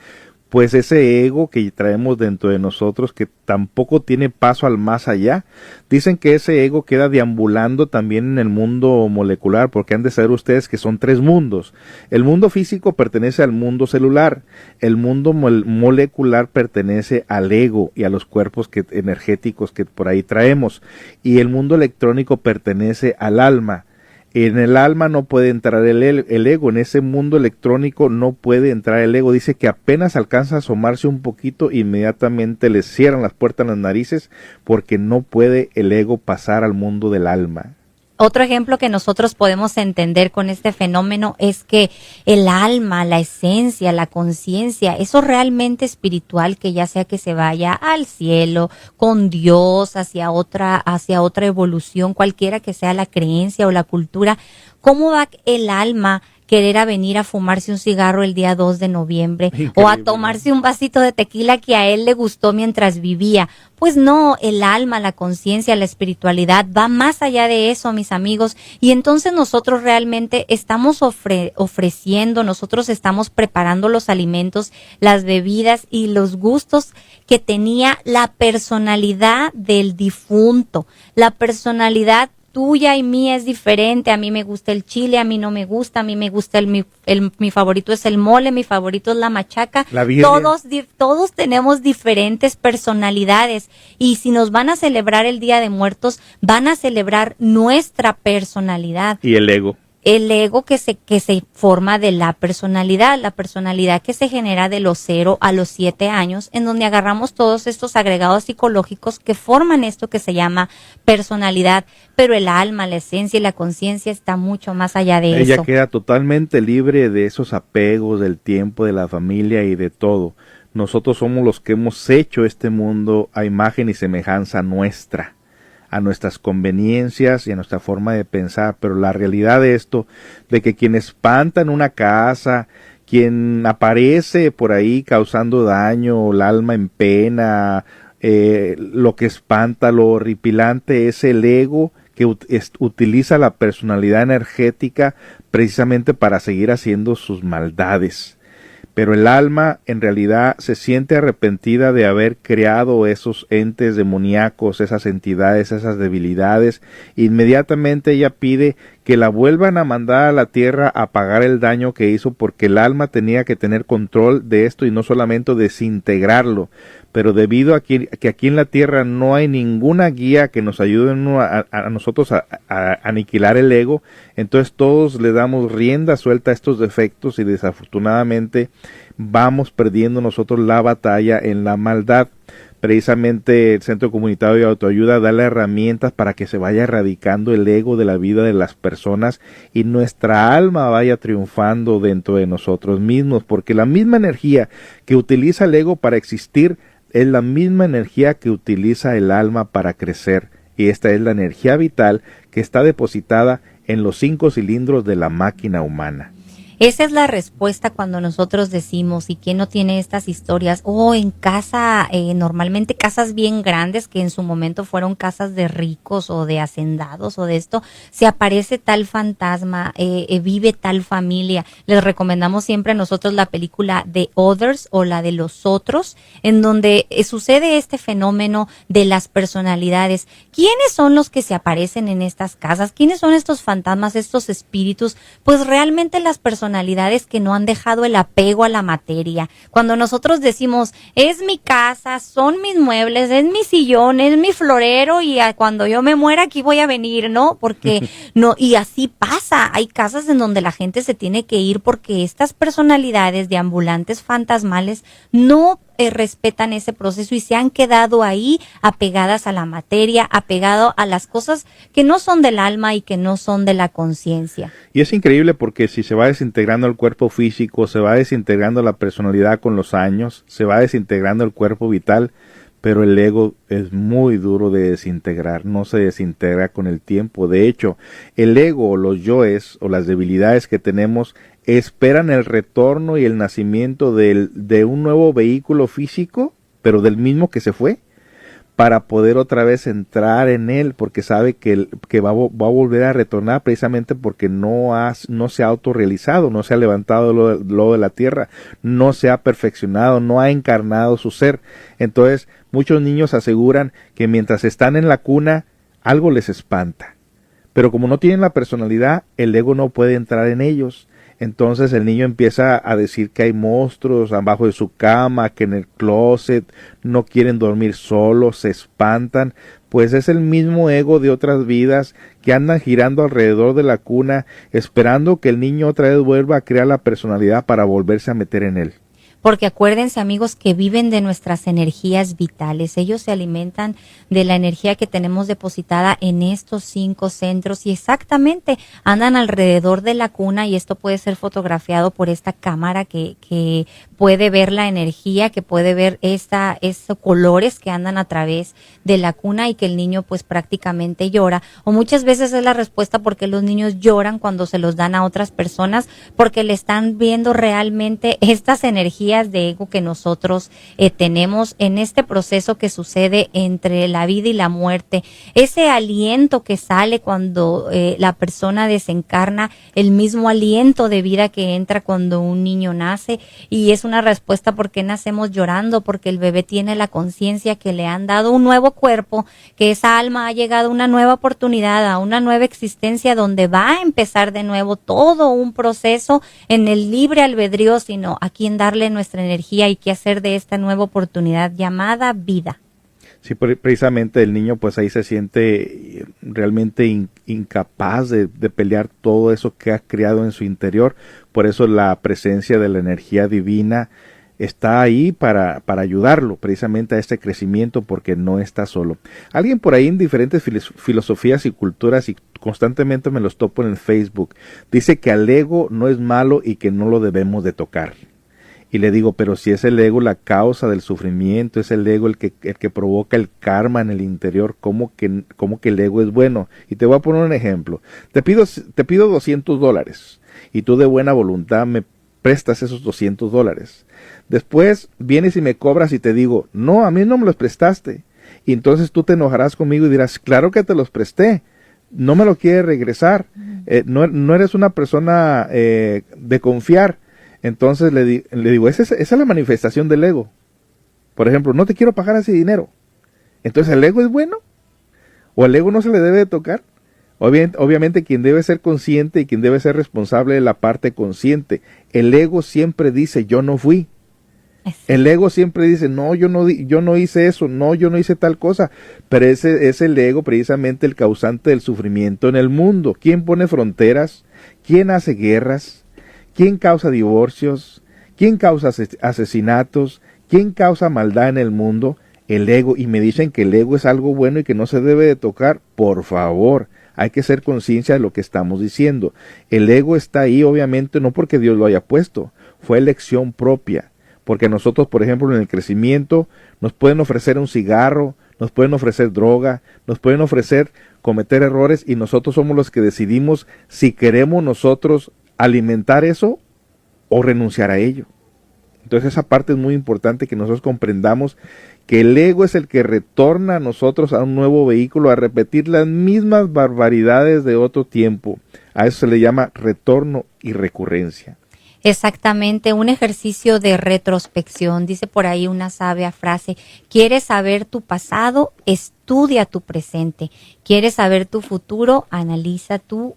pues ese ego que traemos dentro de nosotros, que tampoco tiene paso al más allá. Dicen que ese ego queda deambulando también en el mundo molecular, porque han de saber ustedes que son 3 mundos. El mundo físico pertenece al mundo celular, el mundo molecular pertenece al ego y a los cuerpos energéticos que por ahí traemos, y el mundo electrónico pertenece al alma. En el alma no puede entrar el ego, en ese mundo electrónico no puede entrar el ego. Dice que apenas alcanza a asomarse un poquito, inmediatamente le cierran las puertas en las narices, porque no puede el ego pasar al mundo del alma. Otro ejemplo que nosotros podemos entender con este fenómeno es que el alma, la esencia, la conciencia, eso realmente espiritual, que ya sea que se vaya al cielo, con Dios, hacia otra evolución, cualquiera que sea la creencia o la cultura, ¿cómo va el alma querer venir a fumarse un cigarro el día 2 de noviembre? Increíble. O a tomarse un vasito de tequila que a él le gustó mientras vivía? Pues no, el alma, la conciencia, la espiritualidad va más allá de eso, mis amigos, y entonces nosotros realmente estamos ofreciendo, nosotros estamos preparando los alimentos, las bebidas y los gustos que tenía la personalidad del difunto, la personalidad tuya y mía es diferente. A mí me gusta el chile, a mí no me gusta, a mí me gusta mi favorito es el mole, mi favorito es la machaca. Todos tenemos diferentes personalidades, y si nos van a celebrar el Día de Muertos, van a celebrar nuestra personalidad. Y el ego. El ego que se forma de la personalidad que se genera de los 0 a los 7 años, en donde agarramos todos estos agregados psicológicos que forman esto que se llama personalidad, pero el alma, la esencia y la conciencia está mucho más allá de eso. Ella queda totalmente libre de esos apegos del tiempo, de la familia y de todo. Nosotros somos los que hemos hecho este mundo a imagen y semejanza nuestra, a nuestras conveniencias y a nuestra forma de pensar, pero la realidad de esto, de que quien espanta en una casa, quien aparece por ahí causando daño, el alma en pena, lo que espanta, lo horripilante es el ego que utiliza la personalidad energética precisamente para seguir haciendo sus maldades. Pero el alma en realidad se siente arrepentida de haber creado esos entes demoníacos, esas entidades, esas debilidades. Inmediatamente ella pide que la vuelvan a mandar a la tierra a pagar el daño que hizo, porque el alma tenía que tener control de esto y no solamente desintegrarlo. Pero debido a que aquí en la tierra no hay ninguna guía que nos ayude a nosotros a aniquilar el ego, entonces todos le damos rienda suelta a estos defectos y desafortunadamente vamos perdiendo nosotros la batalla en la maldad. Precisamente el Centro Comunitario de Autoayuda da las herramientas para que se vaya erradicando el ego de la vida de las personas y nuestra alma vaya triunfando dentro de nosotros mismos, porque la misma energía que utiliza el ego para existir es la misma energía que utiliza el alma para crecer, y esta es la energía vital que está depositada en los 5 cilindros de la máquina humana. Esa es la respuesta cuando nosotros decimos, ¿y quién no tiene estas historias? En casa, normalmente casas bien grandes que en su momento fueron casas de ricos o de hacendados o de esto, se aparece tal fantasma, vive tal familia. Les recomendamos siempre a nosotros la película The Others o la de Los Otros, en donde sucede este fenómeno de las personalidades. ¿Quiénes son los que se aparecen en estas casas? ¿Quiénes son estos fantasmas, estos espíritus? Pues realmente las personalidades que no han dejado el apego a la materia. Cuando nosotros decimos, es mi casa, son mis muebles, es mi sillón, es mi florero, y cuando yo me muera aquí voy a venir, ¿no? Porque no, y así pasa. Hay casas en donde la gente se tiene que ir porque estas personalidades deambulantes fantasmales no respetan ese proceso y se han quedado ahí apegadas a la materia, apegado a las cosas que no son del alma y que no son de la conciencia. Y es increíble porque si se va desintegrando el cuerpo físico, se va desintegrando la personalidad con los años, se va desintegrando el cuerpo vital, pero el ego es muy duro de desintegrar, no se desintegra con el tiempo. De hecho, el ego o los yoes o las debilidades que tenemos esperan el retorno y el nacimiento de un nuevo vehículo físico, pero del mismo que se fue, para poder otra vez entrar en él, porque sabe que va a volver a retornar precisamente porque no se ha autorrealizado, no se ha levantado lo de la tierra, no se ha perfeccionado, no ha encarnado su ser. Entonces, muchos niños aseguran que mientras están en la cuna, algo les espanta. Pero como no tienen la personalidad, el ego no puede entrar en ellos. Entonces el niño empieza a decir que hay monstruos abajo de su cama, que en el closet no quieren dormir solos, se espantan. Pues es el mismo ego de otras vidas que andan girando alrededor de la cuna, esperando que el niño otra vez vuelva a crear la personalidad para volverse a meter en él. Porque acuérdense, amigos, que viven de nuestras energías vitales. Ellos se alimentan de la energía que tenemos depositada en estos 5 centros y exactamente andan alrededor de la cuna, y esto puede ser fotografiado por esta cámara que puede ver la energía, que puede ver estos colores que andan a través de la cuna y que el niño pues prácticamente llora. O muchas veces es la respuesta porque los niños lloran cuando se los dan a otras personas, porque le están viendo realmente estas energías de ego que nosotros tenemos en este proceso que sucede entre la vida y la muerte. Ese aliento que sale cuando la persona desencarna, el mismo aliento de vida que entra cuando un niño nace, y es una respuesta porque nacemos llorando, porque el bebé tiene la conciencia que le han dado un nuevo cuerpo, que esa alma ha llegado a una nueva oportunidad, a una nueva existencia donde va a empezar de nuevo todo un proceso en el libre albedrío, sino a quien darle nuestra energía y qué hacer de esta nueva oportunidad llamada vida. Sí, precisamente el niño pues ahí se siente realmente incapaz de pelear todo eso que ha creado en su interior. Por eso la presencia de la energía divina está ahí para ayudarlo precisamente a este crecimiento, porque no está solo. Alguien por ahí en diferentes filosofías y culturas, y constantemente me los topo en el Facebook, dice que al ego no es malo y que no lo debemos de tocar. Y le digo, pero si es el ego la causa del sufrimiento, es el ego el que provoca el karma en el interior, ¿cómo que el ego es bueno? Y te voy a poner un ejemplo. Te pido $200 y tú de buena voluntad me prestas esos $200. Después vienes y me cobras y te digo, no, a mí no me los prestaste. Y entonces tú te enojarás conmigo y dirás, claro que te los presté, no me lo quieres regresar, no eres una persona de confiar. Entonces le digo, esa es la manifestación del ego. Por ejemplo, no te quiero pagar ese dinero. Entonces, ¿el ego es bueno? ¿O el ego no se le debe de tocar? Obviamente quien debe ser consciente y quien debe ser responsable de la parte consciente. El ego siempre dice, yo no fui. El ego siempre dice, no, yo no hice eso, no, yo no hice tal cosa. Pero ese es el ego precisamente el causante del sufrimiento en el mundo. ¿Quién pone fronteras? ¿Quién hace guerras? ¿Quién causa divorcios? ¿Quién causa asesinatos? ¿Quién causa maldad en el mundo? El ego. Y me dicen que el ego es algo bueno y que no se debe de tocar. Por favor, hay que ser conciencia de lo que estamos diciendo. El ego está ahí obviamente no porque Dios lo haya puesto, fue elección propia. Porque nosotros, por ejemplo, en el crecimiento nos pueden ofrecer un cigarro, nos pueden ofrecer droga, nos pueden ofrecer cometer errores, y nosotros somos los que decidimos si queremos nosotros alimentar eso o renunciar a ello. Entonces esa parte es muy importante, que nosotros comprendamos que el ego es el que retorna a nosotros a un nuevo vehículo a repetir las mismas barbaridades de otro tiempo. A eso se le llama retorno y recurrencia. Exactamente, un ejercicio de retrospección. Dice por ahí una sabia frase: ¿quieres saber tu pasado? Estudia tu presente. ¿Quieres saber tu futuro? Analiza tu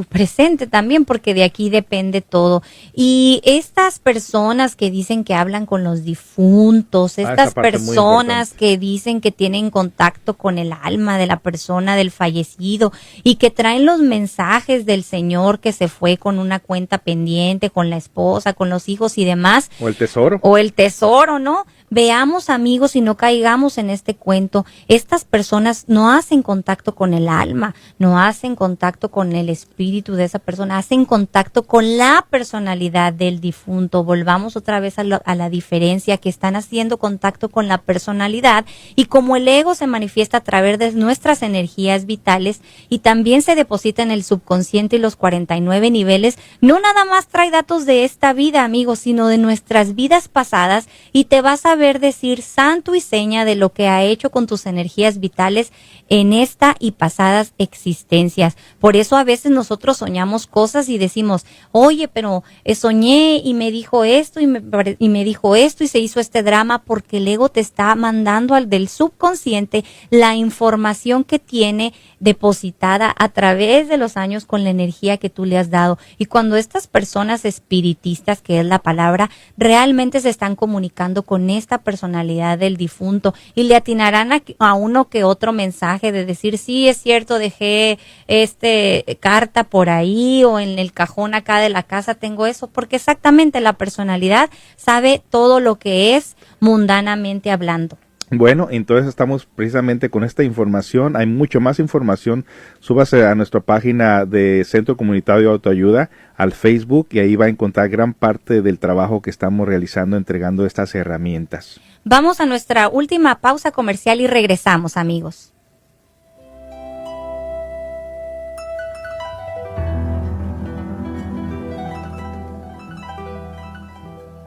presente también, porque de aquí depende todo. Y estas personas que dicen que hablan con los difuntos, estas personas que dicen que tienen contacto con el alma de la persona, del fallecido, y que traen los mensajes del señor que se fue con una cuenta pendiente, con la esposa, con los hijos y demás. O el tesoro. O el tesoro, ¿no? Veamos, amigos, y no caigamos en este cuento. Estas personas no hacen contacto con el alma, no hacen contacto con el espíritu de esa persona, hacen contacto con la personalidad del difunto. Volvamos otra vez a la diferencia, que están haciendo contacto con la personalidad, y como el ego se manifiesta a través de nuestras energías vitales y también se deposita en el subconsciente y los 49 niveles, no nada más trae datos de esta vida, amigos, sino de nuestras vidas pasadas, y te vas a saber decir santo y seña de lo que ha hecho con tus energías vitales en esta y pasadas existencias. Por eso a veces nosotros soñamos cosas y decimos, oye, pero soñé y me dijo esto y me dijo esto y se hizo este drama, porque el ego te está mandando al del subconsciente la información que tiene depositada a través de los años con la energía que tú le has dado. Y cuando estas personas espiritistas, que es la palabra, realmente se están comunicando con esta personalidad del difunto y le atinarán a uno que otro mensaje de decir, sí, es cierto, dejé carta por ahí, o en el cajón acá de la casa tengo eso, porque exactamente la personalidad sabe todo lo que es mundanamente hablando. Bueno, entonces estamos precisamente con esta información. Hay mucho más información. Súbase a nuestra página de Centro Comunitario de Autoayuda, al Facebook, y ahí va a encontrar gran parte del trabajo que estamos realizando entregando estas herramientas. Vamos a nuestra última pausa comercial y regresamos, amigos.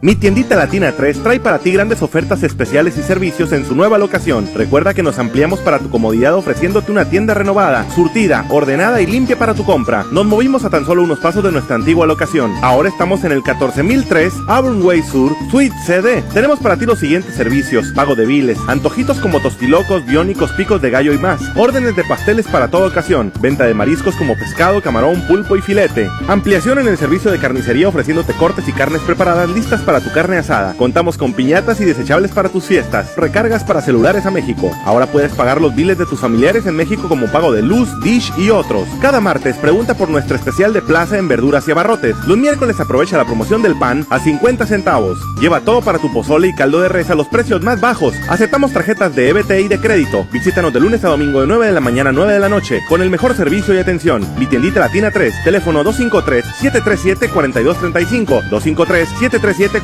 Mi tiendita Latina 3 trae para ti grandes ofertas especiales y servicios en su nueva locación. Recuerda que nos ampliamos para tu comodidad ofreciéndote una tienda renovada, surtida, ordenada y limpia para tu compra. Nos movimos a tan solo unos pasos de nuestra antigua locación. Ahora estamos en el 14003 Auburn Way Sur, Suite CD. Tenemos para ti los siguientes servicios: pago de biles, antojitos como tostilocos, biónicos, picos de gallo y más, órdenes de pasteles para toda ocasión, venta de mariscos como pescado, camarón, pulpo y filete, ampliación en el servicio de carnicería ofreciéndote cortes y carnes preparadas listas para tu carne asada. Contamos con piñatas y desechables para tus fiestas, recargas para celulares a México. Ahora puedes pagar los biles de tus familiares en México como pago de luz, Dish y otros. Cada martes pregunta por nuestro especial de plaza en verduras y abarrotes. Los miércoles aprovecha la promoción del pan a 50 centavos. Lleva todo para tu pozole y caldo de res a los precios más bajos. Aceptamos tarjetas de EBT y de crédito. Visítanos de lunes a domingo de 9 de la mañana a 9 de la noche con el mejor servicio y atención. Mi tiendita Latina 3, teléfono 253-737-4235, 253-737-4235.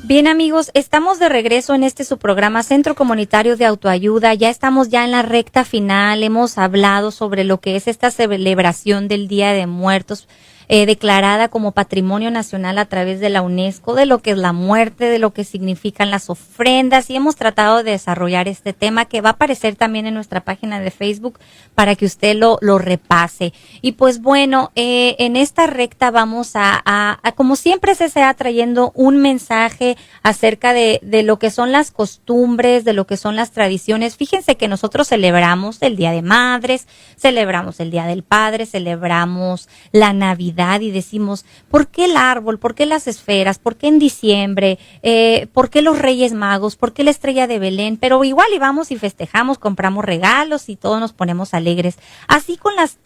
Bien, amigos, estamos de regreso en su programa Centro Comunitario de Autoayuda. Ya estamos en la recta final. Hemos hablado sobre lo que es esta celebración del Día de Muertos, declarada como Patrimonio Nacional a través de la UNESCO, de lo que es la muerte, de lo que significan las ofrendas, y hemos tratado de desarrollar este tema que va a aparecer también en nuestra página de Facebook para que usted lo repase. Y pues bueno, en esta recta vamos a como siempre se sea trayendo un mensaje acerca de lo que son las costumbres, de lo que son las tradiciones. Fíjense que nosotros celebramos el Día de Madres, celebramos el Día del Padre, celebramos la Navidad, y decimos, ¿por qué el árbol? ¿Por qué las esferas? ¿Por qué en diciembre? ¿Por qué los Reyes Magos? ¿Por qué la estrella de Belén? Pero igual y vamos y festejamos, compramos regalos y todos nos ponemos alegres. Así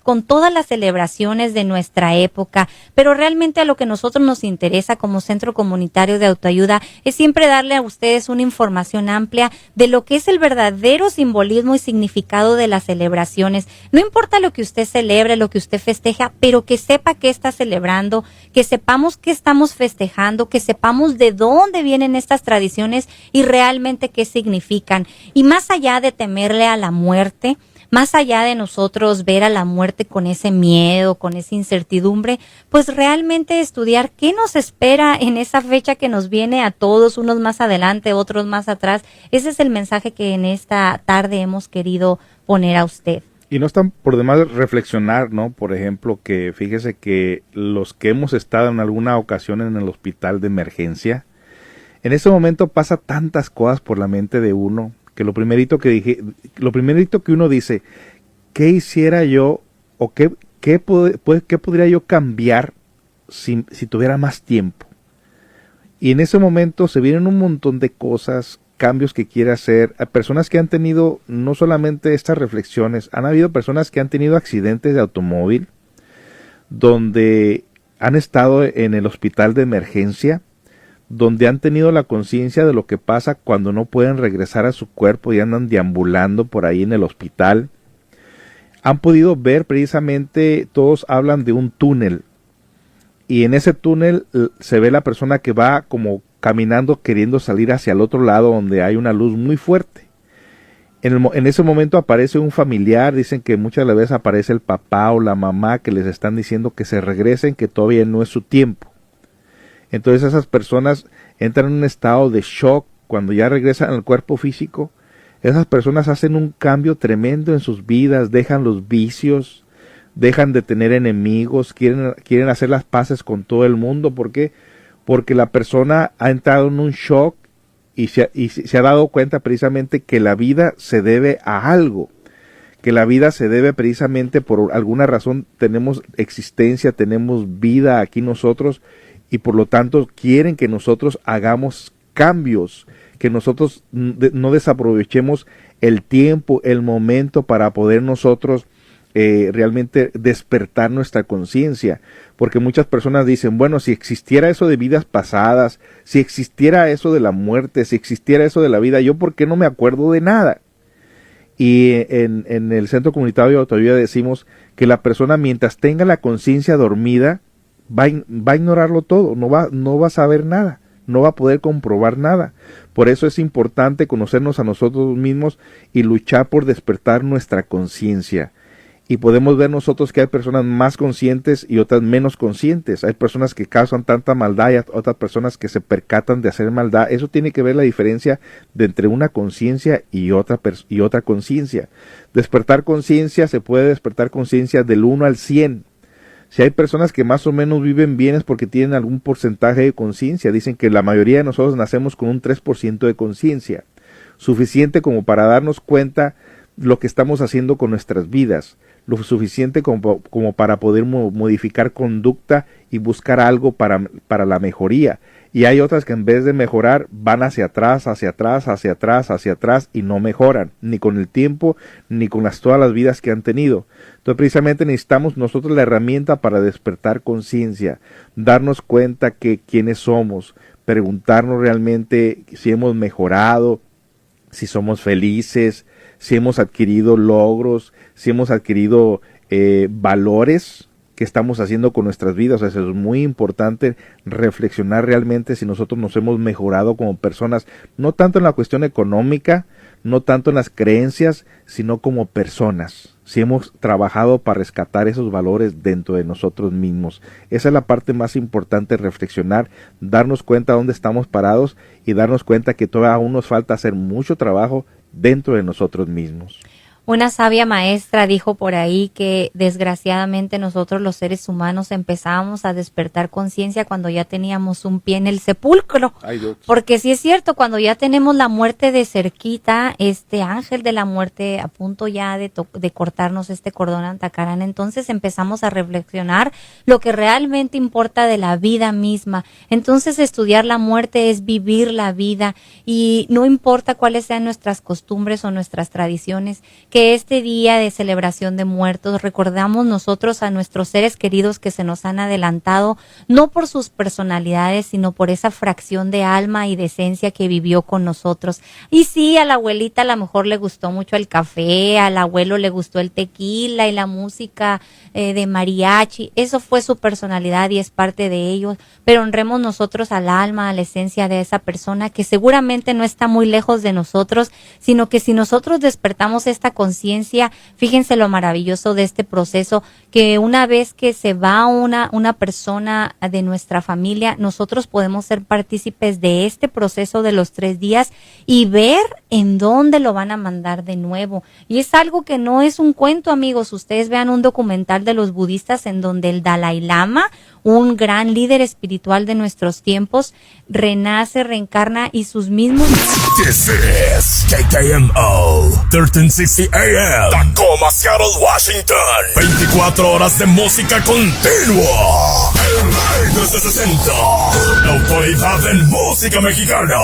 con todas las celebraciones de nuestra época. Pero realmente a lo que nosotros nos interesa como Centro Comunitario de Autoayuda es siempre darle a ustedes una información amplia de lo que es el verdadero simbolismo y significado de las celebraciones. No importa lo que usted celebre, lo que usted festeja, pero que sepa que está celebrando, que sepamos qué estamos festejando, que sepamos de dónde vienen estas tradiciones y realmente qué significan. Y más allá de temerle a la muerte, más allá de nosotros ver a la muerte con ese miedo, con esa incertidumbre, pues realmente estudiar qué nos espera en esa fecha que nos viene a todos, unos más adelante, otros más atrás. Ese es el mensaje que en esta tarde hemos querido poner a usted. Y no están por demás reflexionar, ¿no? Por ejemplo, que fíjese que los que hemos estado en alguna ocasión en el hospital de emergencia, en ese momento pasa tantas cosas por la mente de uno, que lo primerito que uno dice, ¿qué hiciera yo o qué podría yo cambiar si tuviera más tiempo? Y en ese momento se vienen un montón de cosas, cambios que quiere hacer. Hay personas que han tenido no solamente estas reflexiones, han habido personas que han tenido accidentes de automóvil, donde han estado en el hospital de emergencia, donde han tenido la conciencia de lo que pasa cuando no pueden regresar a su cuerpo y andan deambulando por ahí en el hospital. Han podido ver precisamente, todos hablan de un túnel, y en ese túnel se ve la persona que va como caminando queriendo salir hacia el otro lado donde hay una luz muy fuerte. En ese momento aparece un familiar, dicen que muchas veces aparece el papá o la mamá que les están diciendo que se regresen, que todavía no es su tiempo. Entonces esas personas entran en un estado de shock, cuando ya regresan al cuerpo físico, esas personas hacen un cambio tremendo en sus vidas, dejan los vicios, dejan de tener enemigos, quieren hacer las paces con todo el mundo. ¿Por qué? Porque la persona ha entrado en un shock y se ha dado cuenta precisamente que la vida se debe a algo, que la vida se debe precisamente por alguna razón, tenemos existencia, tenemos vida aquí nosotros, y por lo tanto quieren que nosotros hagamos cambios, que nosotros no desaprovechemos el tiempo, el momento para poder nosotros realmente despertar nuestra conciencia, porque muchas personas dicen, bueno, si existiera eso de vidas pasadas, si existiera eso de la muerte, si existiera eso de la vida, ¿yo por qué no me acuerdo de nada? Y en el Centro Comunitario de Autoayuda decimos que la persona, mientras tenga la conciencia dormida, va a ignorarlo todo, no va a saber nada, no va a poder comprobar nada. Por eso es importante conocernos a nosotros mismos y luchar por despertar nuestra conciencia. Y podemos ver nosotros que hay personas más conscientes y otras menos conscientes. Hay personas que causan tanta maldad y otras personas que se percatan de hacer maldad. Eso tiene que ver la diferencia de entre una conciencia y otra conciencia. Despertar conciencia, se puede despertar conciencia del 1 al 100. Si hay personas que más o menos viven bien es porque tienen algún porcentaje de conciencia. Dicen que la mayoría de nosotros nacemos con un 3% de conciencia, suficiente como para darnos cuenta lo que estamos haciendo con nuestras vidas, lo suficiente como para poder modificar conducta y buscar algo para la mejoría. Y hay otras que en vez de mejorar van hacia atrás, hacia atrás, hacia atrás, hacia atrás y no mejoran, ni con el tiempo, ni con todas las vidas que han tenido. Entonces precisamente necesitamos nosotros la herramienta para despertar conciencia, darnos cuenta que quiénes somos, preguntarnos realmente si hemos mejorado, si somos felices, si hemos adquirido logros, si hemos adquirido valores que estamos haciendo con nuestras vidas. O sea, es muy importante reflexionar realmente si nosotros nos hemos mejorado como personas, no tanto en la cuestión económica, no tanto en las creencias, sino como personas. Si hemos trabajado para rescatar esos valores dentro de nosotros mismos. Esa es la parte más importante, reflexionar, darnos cuenta dónde estamos parados y darnos cuenta que todavía aún nos falta hacer mucho trabajo dentro de nosotros mismos. Una sabia maestra dijo por ahí que desgraciadamente nosotros los seres humanos empezábamos a despertar conciencia cuando ya teníamos un pie en el sepulcro. Porque sí es cierto, cuando ya tenemos la muerte de cerquita, este ángel de la muerte a punto ya de cortarnos este cordón antacarán, entonces empezamos a reflexionar lo que realmente importa de la vida misma. Entonces estudiar la muerte es vivir la vida y no importa cuáles sean nuestras costumbres o nuestras tradiciones, que este día de celebración de muertos recordamos nosotros a nuestros seres queridos que se nos han adelantado, no por sus personalidades, sino por esa fracción de alma y de esencia que vivió con nosotros. Y sí, a la abuelita a lo mejor le gustó mucho el café, al abuelo le gustó el tequila y la música de mariachi, eso fue su personalidad y es parte de ellos, pero honremos nosotros al alma, a la esencia de esa persona que seguramente no está muy lejos de nosotros, sino que si nosotros despertamos esta conciencia, fíjense lo maravilloso de este proceso, que una vez que se va una persona de nuestra familia, nosotros podemos ser partícipes de este proceso de los 3 días y ver en dónde lo van a mandar de nuevo. Y es algo que no es un cuento, amigos. Ustedes vean un documental de los budistas en donde el Dalai Lama, un gran líder espiritual de nuestros tiempos, renace, reencarna y sus mismos... This is KKMO 1360 AM Tacoma, Seattle, Washington. 24 horas de música continua. El rey de 60. La autoridad en música mexicana.